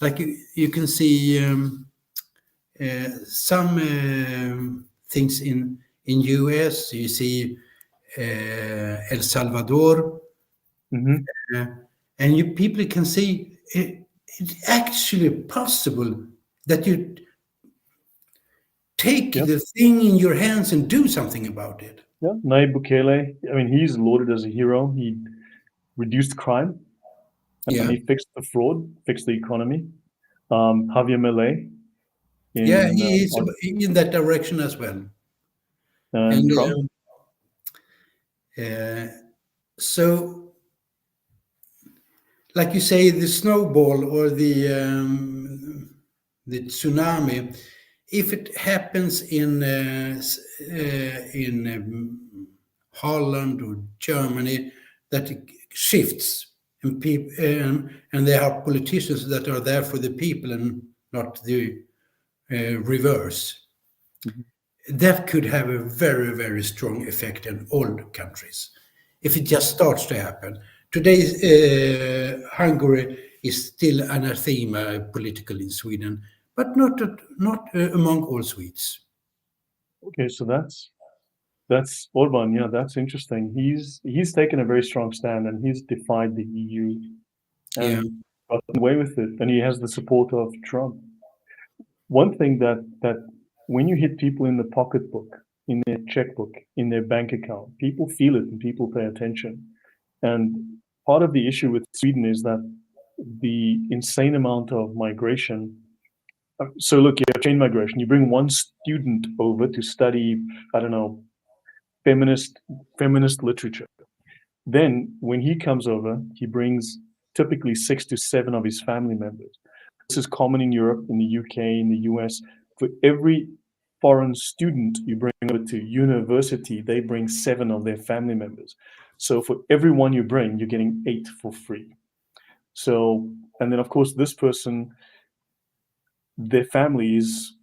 like you can see some things in US. You see El Salvador, and people can see it's actually possible that you take the thing in your hands and do something about it. Yeah, Nayib Bukele, I mean, he's lauded as a hero. He reduced crime, and he fixed the fraud, fixed the economy. Javier Milei. He is in that direction as well. And Trump. So, like you say, the snowball or the tsunami, if it happens in Holland or Germany, that it shifts, and and there are politicians that are there for the people and not the reverse. That could have a very, very strong effect in all countries if it just starts to happen. Today, Hungary is still anathema political in Sweden, but not among all Swedes. Okay, so that's Orban. Yeah, that's interesting. He's taken a very strong stand, and he's defied the EU and gotten away with it, and he has the support of Trump. One thing that when you hit people in the pocketbook, in their checkbook, in their bank account, people feel it and people pay attention. And part of the issue with Sweden is that the insane amount of migration. So look, you have chain migration. You bring one student over to study, I don't know, feminist literature. Then when he comes over, he brings typically 6 to 7 of his family members. This is common in Europe, in the UK, in the US. For every foreign student you bring over to university, they bring 7 of their family members. So for every one you bring, you're getting 8 for free. So, and then of course, this person, their family is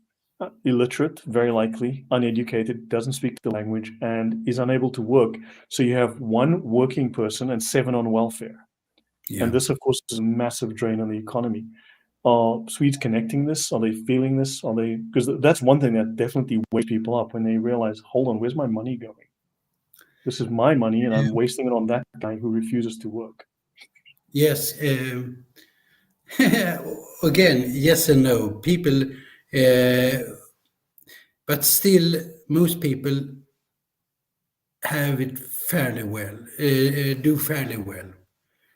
illiterate, very likely, uneducated, doesn't speak the language, and is unable to work. So you have 1 working person and 7 on welfare. And this, of course, is a massive drain on the economy. Are Swedes connecting this? Are they feeling this? Are they? Because that's one thing that definitely wakes people up when they realize, hold on, where's my money going? This is my money, and I'm wasting it on that guy who refuses to work. Yes. Again, yes and no. People, but still, most people have it fairly well, do fairly well.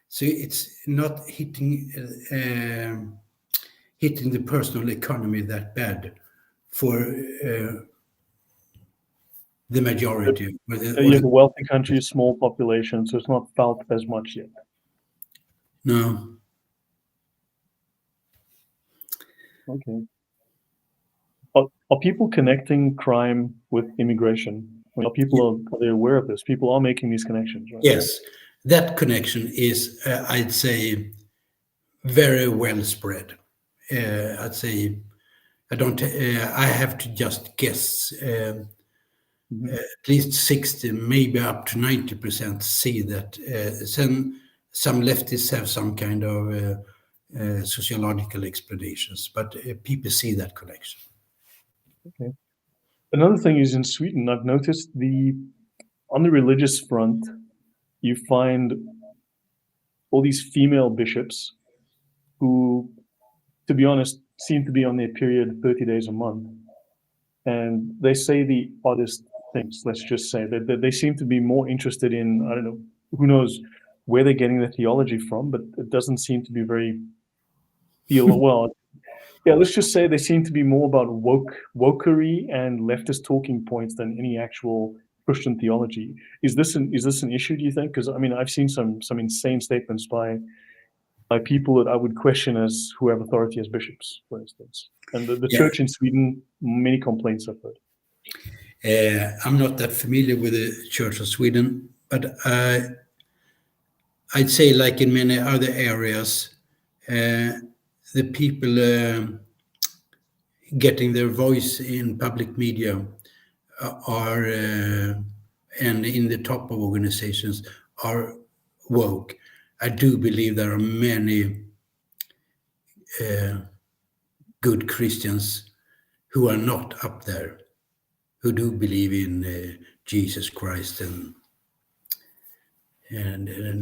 So it's not hitting the personal economy that bad for the majority. You have a wealthy country, a small population, so it's not felt as much yet. No. Okay. Are people connecting crime with immigration? Are they aware of this? People are making these connections, right? Yes, that connection is, I'd say, very well spread. I'd say, I have to just guess. At least 60, maybe up to 90% see that. Some leftists have some kind of sociological explanations, but people see that connection. Okay. Another thing is in Sweden, I've noticed on the religious front, you find all these female bishops who, to be honest, seem to be on their period 30 days a month. And they say the oddest things, let's just say, that they seem to be more interested in, I don't know, who knows where they're getting their theology from, but it doesn't seem to be very well. Yeah, let's just say they seem to be more about wokery and leftist talking points than any actual Christian theology. Is this an issue, do you think? Because I mean, I've seen some insane statements by people that I would question as who have authority as bishops, for instance. And the church in Sweden, many complaints I've heard. I'm not that familiar with the Church of Sweden, but I'd say, like in many other areas, the people getting their voice in public media are, and in the top of organizations, are woke. I do believe there are many good Christians who are not up there, who do believe in Jesus Christ and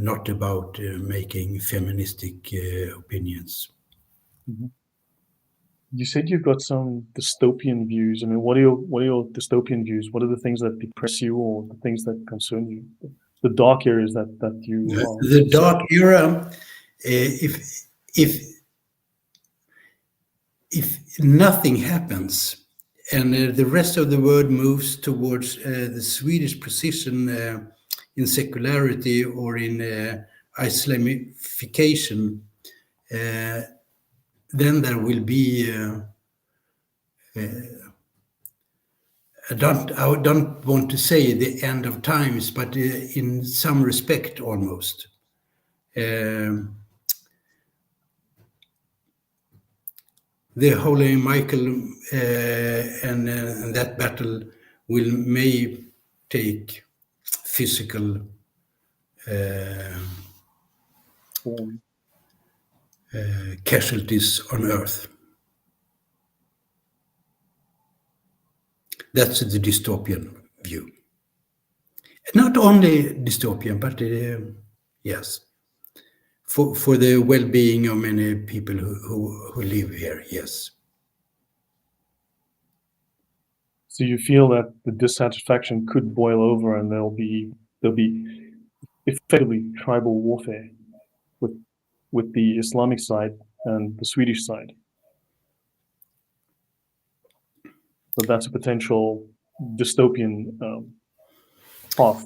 not about making feministic opinions. Mm-hmm. You said you've got some dystopian views. I mean, what are your dystopian views? What are the things that depress you, or the things that concern you? The dark areas that you the dark era. If nothing happens and the rest of the world moves towards the Swedish position in secularity or in Islamification, then there will be. I don't want to say the end of times, but in some respect, almost. The Holy Michael and that battle may take physical casualties on earth. That's the dystopian view. Not only dystopian, but yes, for the well-being of many people who live here, yes. So you feel that the dissatisfaction could boil over, and there'll be effectively tribal warfare with the Islamic side and the Swedish side. So that's a potential dystopian path.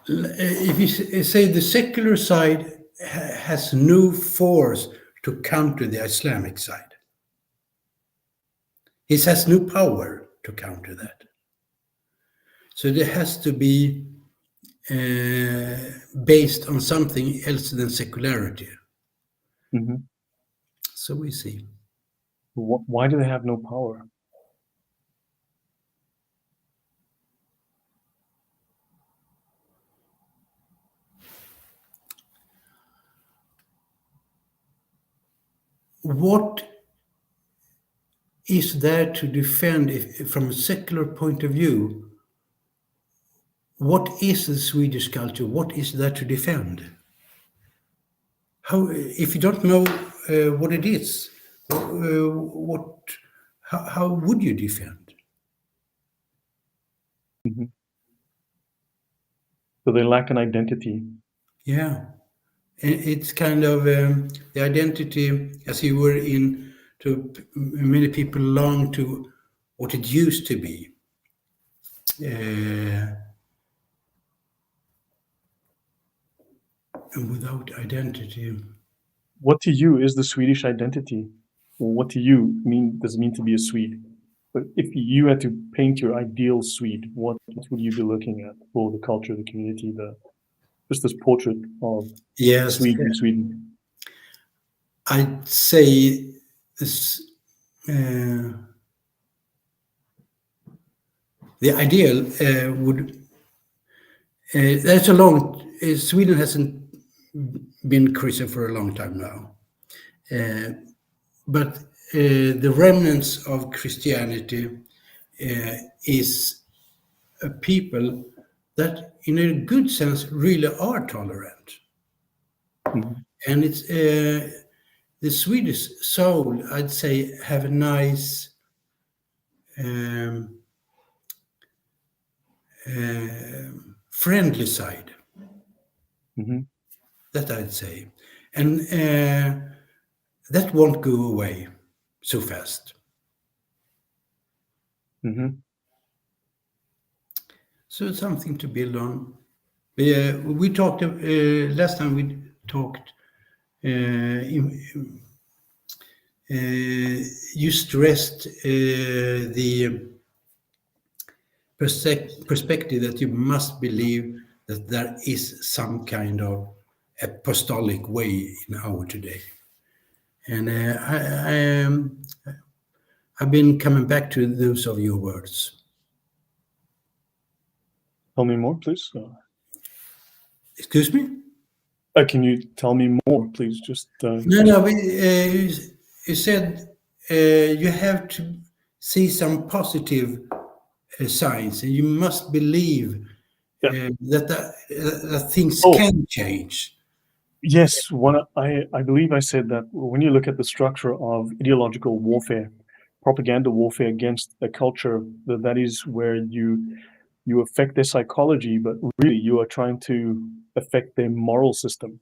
If you say the secular side has no force to counter the Islamic side, it has no power to counter that. So there has to be based on something else than secularity. Mm-hmm. So we see. Why do they have no power? What is there to defend from a secular point of view? What is the Swedish culture? What is there to defend? How, if you don't know what it is, how would you defend? Mm-hmm. So they lack an identity. Yeah, it's kind of the identity, as you were in. To many people long to what it used to be. And without identity. What to you is the Swedish identity? Well, what to you does it mean to be a Swede? But if you had to paint your ideal Swede, what would you be looking at for the culture, the community, just this portrait of Sweden, Sweden? I'd say this, the ideal would. That's a long. Sweden hasn't been Christian for a long time now, but the remnants of Christianity is a people that, in a good sense, really are tolerant, and it's the Swedish soul. I'd say have a nice. Friendly side. Mm-hmm. That I'd say. And that won't go away so fast. Mm-hmm. So it's something to build on. We talked, last time we talked, you stressed the perspective that you must believe that there is some kind of apostolic way in our today. And I've been coming back to those of your words. Tell me more, please. Excuse me? Can you tell me more, please? Just No. You said you have to see some positive signs, and you must believe that things can change. Yes, I believe I said that when you look at the structure of ideological warfare, propaganda warfare against a culture, that is where you affect their psychology, but really you are trying to affect their moral system.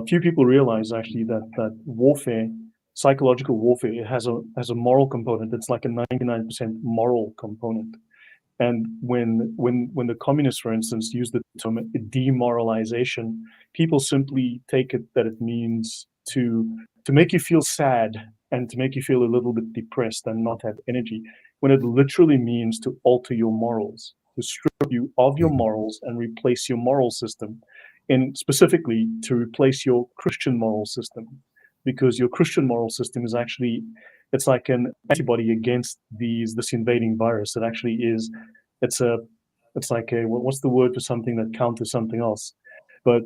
Few people realize actually that warfare, psychological warfare, it has a moral component. It's like a 99% moral component. And when the communists, for instance, use the term demoralization, people simply take it that it means to make you feel sad and to make you feel a little bit depressed and not have energy, when it literally means to alter your morals, to strip you of your morals and replace your moral system, and specifically to replace your Christian moral system, because your Christian moral system is actually, it's like an antibody against this invading virus. It actually is, it's like a, what's the word for something that counters something else? But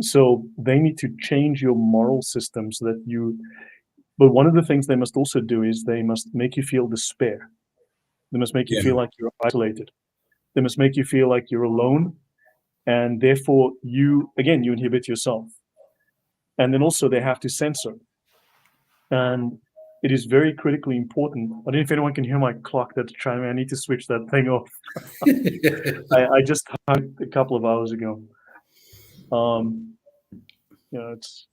so they need to change your moral system so that you, but one of the things they must also do is they must make you feel despair. They must make you feel like you're isolated. They must make you feel like you're alone, and therefore you inhibit yourself. And then also they have to censor. And it is very critically important. I don't know if anyone can hear my clock that's chiming. I need to switch that thing off. I just hugged a couple of hours ago. It's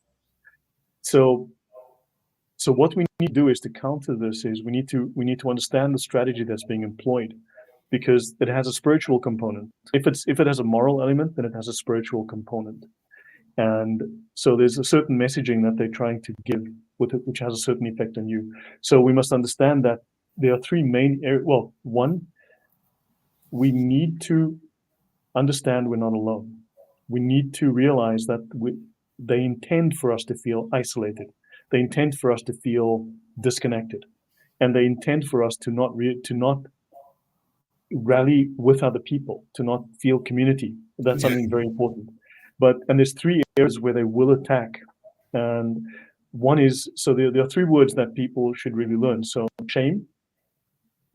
so what we need to do is to counter this is we need to understand the strategy that's being employed, because it has a spiritual component. If it has a moral element, then it has a spiritual component. And so there's a certain messaging that they're trying to give with it, which has a certain effect on you. So we must understand that there are three main areas. Well, one, we need to understand we're not alone. We need to realize that they intend for us to feel isolated. They intend for us to feel disconnected. And they intend for us to not rally with other people, to not feel community. That's something very important. And there's three areas where they will attack. And one is, so there are three words that people should really learn. So shame,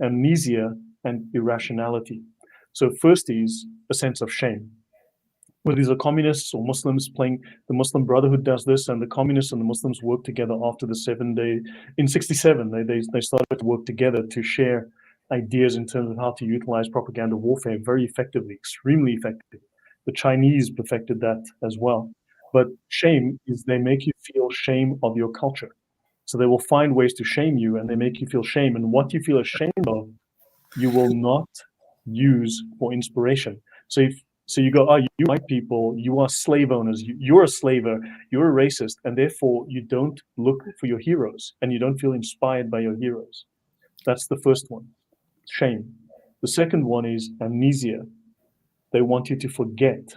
amnesia, and irrationality. So first is a sense of shame. Whether these are communists or Muslims, playing the Muslim Brotherhood does this, and the communists and the Muslims work together after the 7 day, in 67, they started to work together to share ideas in terms of how to utilize propaganda warfare very effectively, extremely effective. The Chinese perfected that as well. But shame is they make you feel shame of your culture. So they will find ways to shame you, and they make you feel shame. And what you feel ashamed of, you will not use for inspiration. So you go, oh, you white people, you are slave owners, you're a slaver, you're a racist, and therefore you don't look for your heroes, and you don't feel inspired by your heroes. That's the first one, shame. The second one is amnesia. They want you to forget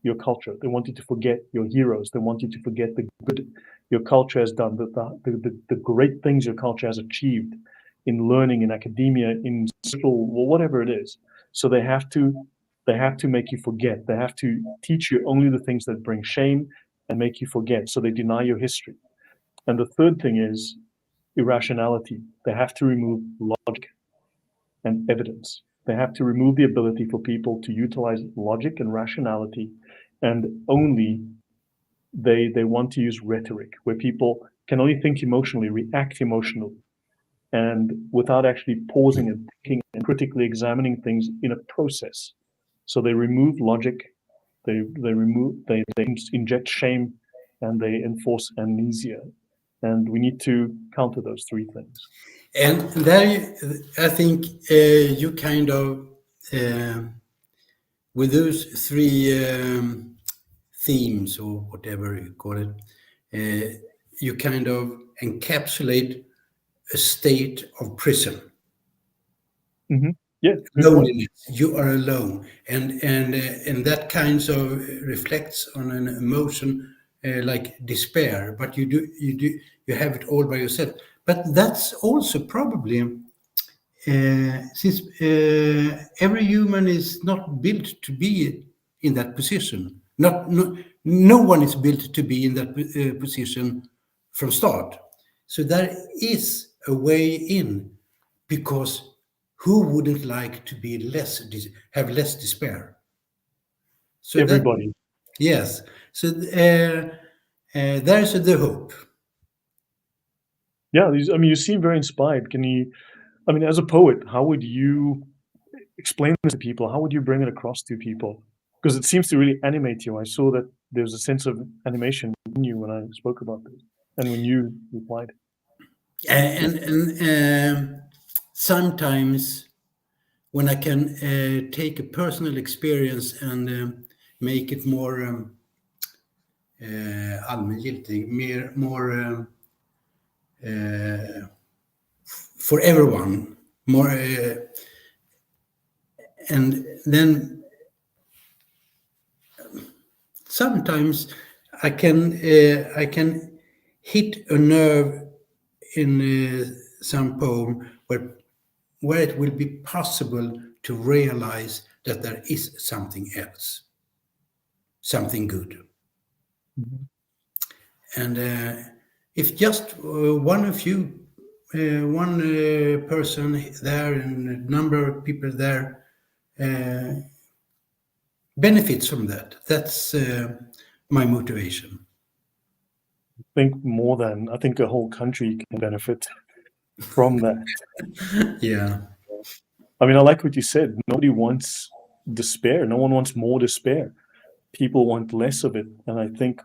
your culture. They want you to forget your heroes. They want you to forget the good your culture has done, the great things your culture has achieved in learning, in academia, in social, well, whatever it is. So they have to make you forget. They have to teach you only the things that bring shame and make you forget. So they deny your history. And the third thing is irrationality. They have to remove logic and evidence. They have to remove the ability for people to utilize logic and rationality, and only they want to use rhetoric, where people can only think emotionally, react emotionally, and without actually pausing and thinking and critically examining things in a process. So they remove logic, they inject shame, and they enforce amnesia. And we need to counter those three things. And there, I think you kind of, with those three themes, or whatever you call it, you kind of encapsulate a state of prison. Mm-hmm. Yeah, loneliness. You are alone, and that kinds of reflects on an emotion like despair. But you have it all by yourself. But that's also probably since every human is not built to be in that position. No one is built to be in that position from start. So there is a way in, because who wouldn't like to be have less despair? So everybody. Yes. So there's the hope. Yeah, I mean, you seem very inspired. Can you, I mean, as a poet, how would you explain this to people? How would you bring it across to people? Because it seems to really animate you. I saw that there's a sense of animation in you when I spoke about this, and when you replied. And sometimes when I can take a personal experience and make it more allmängiltig, more for everyone, more, and then sometimes I can hit a nerve in some poem where it will be possible to realize that there is something else, something good. Mhm. And if just one person there and a number of people there benefits from that, that's my motivation. I think a whole country can benefit from that. Yeah. I mean, I like what you said. Nobody wants despair. No one wants more despair. People want less of it, and I think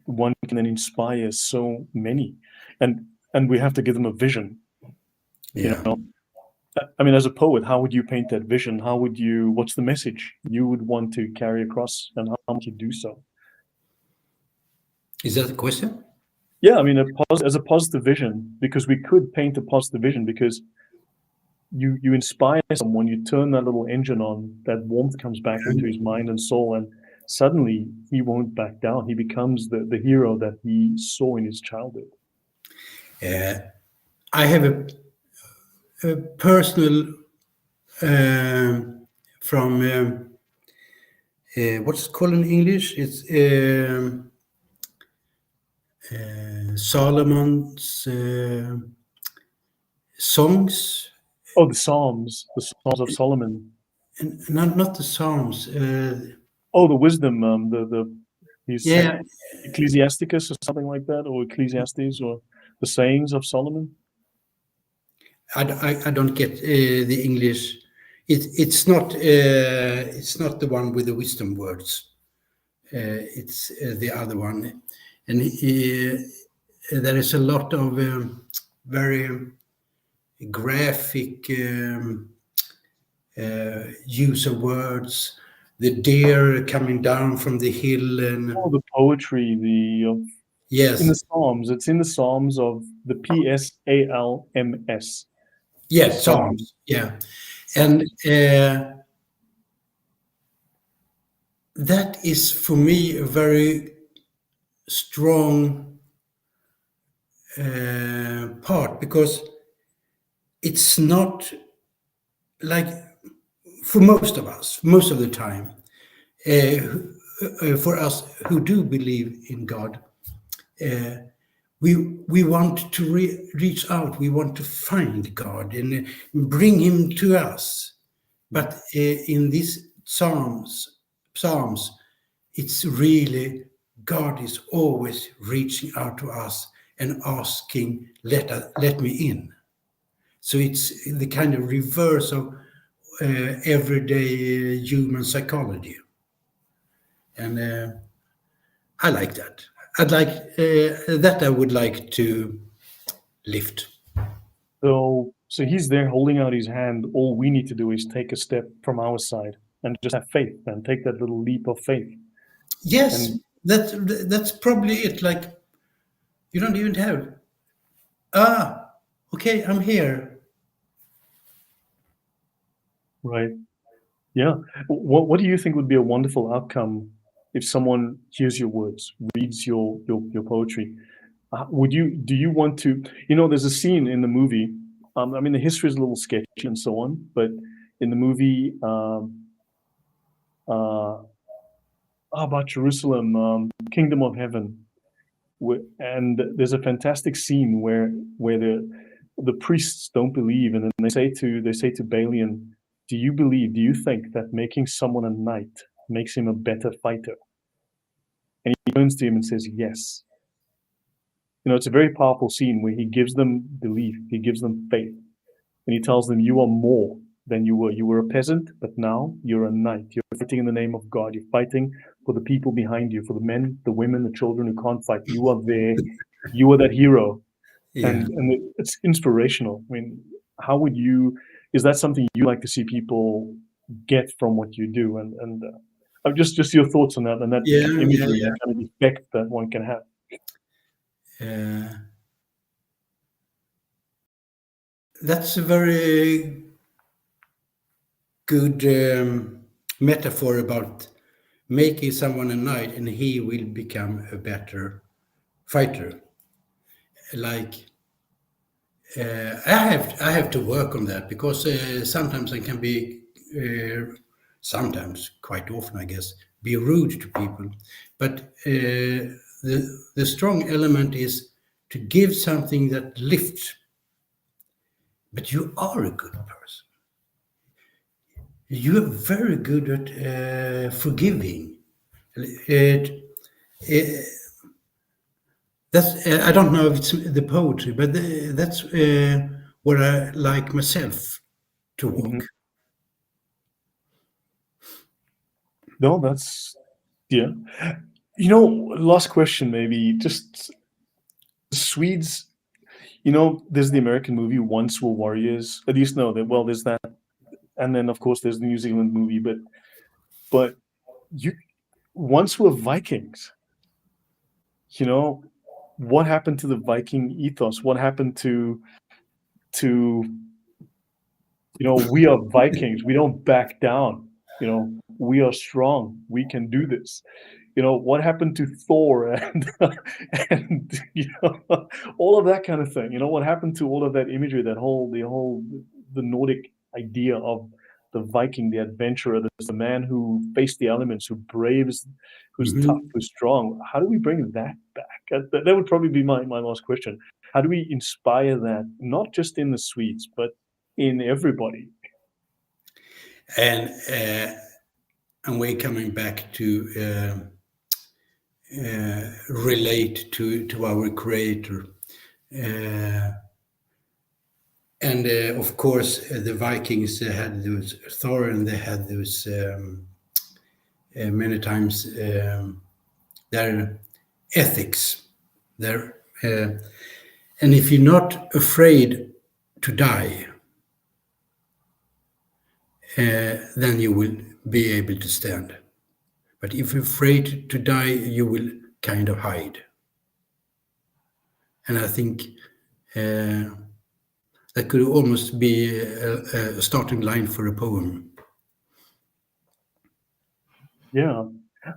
one can then inspire so many, and we have to give them a vision. You Yeah. know, I mean, as a poet, how would you paint that vision? What's the message you would want to carry across, and how would you do so? Is that a question? Yeah, I mean, as a positive vision, because we could paint a positive vision, because you inspire someone, you turn that little engine on, that warmth comes back into his mind and soul, and suddenly he won't back down. He becomes the hero that he saw in his childhood. I have a personal from what's it called in English? It's Solomon's songs. Oh, the Psalms of Solomon. And not the Psalms. Oh, the wisdom, Yeah, Ecclesiasticus or something like that, or Ecclesiastes, or the sayings of Solomon. I don't get the English. It's not the one with the wisdom words. It's the other one, and there is a lot of very graphic use of words. The deer coming down from the hill, and Oh, the poetry, yes, in the Psalms. It's in the Psalms of the Psalms. yes, Psalms, yeah, and that is for me a very strong part, because it's not like, for most of us, most of the time, for us who do believe in God, we want to reach out, we want to find God and bring him to us. But in these Psalms, it's really God is always reaching out to us and asking, let me in. So it's the kind of reverse of everyday human psychology. And I like that. I'd like that. I would like to lift. So he's there holding out his hand. All we need to do is take a step from our side and just have faith and take that little leap of faith. Yes, And that's probably it. Like, you don't even have, okay, I'm here. right. Yeah. What do you think would be a wonderful outcome if someone hears your words, reads your poetry? Do you want to, there's a scene in the movie, I mean, the history is a little sketchy and so on, but in the movie, about Jerusalem, Kingdom of Heaven, and there's a fantastic scene where the priests don't believe, and then they say to Balian, do you think that making someone a knight makes him a better fighter? And he turns to him and says, yes. It's a very powerful scene where he gives them belief, he gives them faith, and he tells them, you are more than you were. You were a peasant, but now you're a knight. You're fighting in the name of God. You're fighting for the people behind you, for the men, the women, the children who can't fight. You are there. You are that hero. Yeah. And it's inspirational. I mean, how would you is that something you like to see people get from what you do? And just your thoughts on that and that imagery, that kind of effect that one can have. That's a very good metaphor about making someone a knight and he will become a better fighter. Like I have to work on that, because sometimes I can be sometimes, quite often I guess, be rude to people, but the strong element is to give something that lifts. But you are a good person. You are very good at forgiving. That's I don't know if it's the poetry, but that's what I like myself to walk. No, that's last question, maybe. Just Swedes, there's the American movie Once Were Warriors. At least there's that, and then of course there's the New Zealand movie, but you once were Vikings. What happened to the Viking ethos? What happened to we are Vikings, we don't back down, we are strong, we can do this. What happened to Thor and all of that kind of thing? What happened to all of that imagery, the Nordic idea of the Viking, the adventurer, the man who faced the elements, who's tough, who's strong? How do we bring that back? That would probably be my last question. How do we inspire that, not just in the Swedes, but in everybody? And we're coming back to relate to our Creator. And of course, the Vikings had those Thor, and they had those many times their ethics. And if you're not afraid to die, then you will be able to stand. But if you're afraid to die, you will kind of hide. And I think that could almost be a starting line for a poem. Yeah,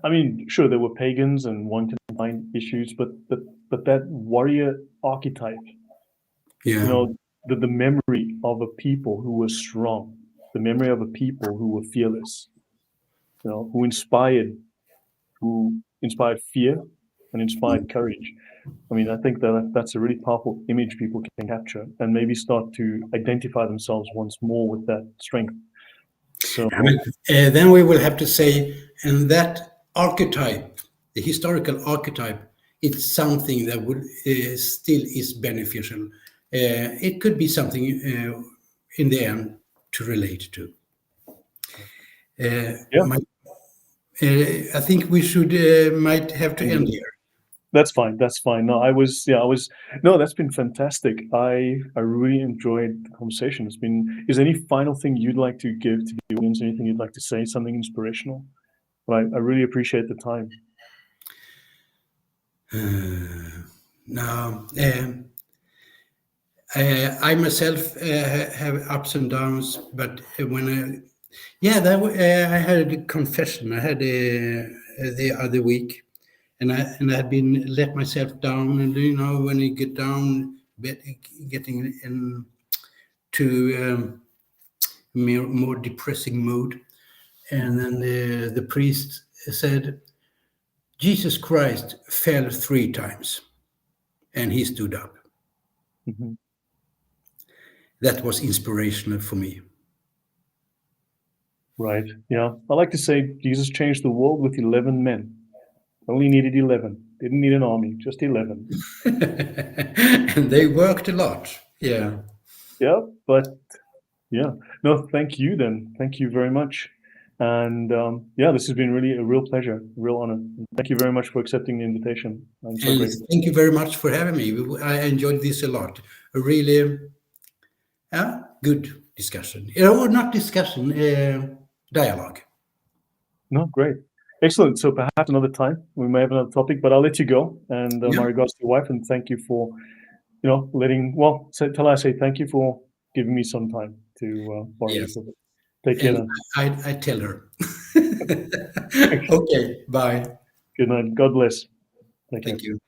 I mean, sure, there were pagans and one can find issues, but that warrior archetype, the memory of a people who were strong, the memory of a people who were fearless, who inspired fear and inspired courage. I mean, I think that's a really powerful image people can capture and maybe start to identify themselves once more with that strength. So then we will have to say, and that archetype, the historical archetype, it's something that would still is beneficial. It could be something in the end to relate to. I think we should might have to end here. That's fine. No, no, that's been fantastic. I really enjoyed the conversation. Is there any final thing you'd like to give to the audience? Anything you'd like to say, something inspirational? But I really appreciate the time. No, I myself have ups and downs, but when I had a confession. I had the other week, and I had been let myself down. And when you get down, getting into more depressing mood, and then the priest said, Jesus Christ fell 3 times, and he stood up. Mm-hmm. That was inspirational for me. Right. Yeah. I like to say Jesus changed the world with 11 men. Only needed 11. Didn't need an army, just 11. And they worked a lot. Yeah. Yeah. But yeah. No, thank you then. Thank you very much. And this has been really a real pleasure, a real honor. Thank you very much for accepting the invitation. I'm so grateful. Thank you very much for having me. I enjoyed this a lot. Really good. discussion, or not discussion, dialogue. No, great. Excellent. So perhaps another time we may have another topic, but I'll let you go. And my regards to your wife, and thank you for, say thank you for giving me some time to borrow Yes. this a bit. Take care then. I tell her. Okay, bye. Good night. God bless. Thank you.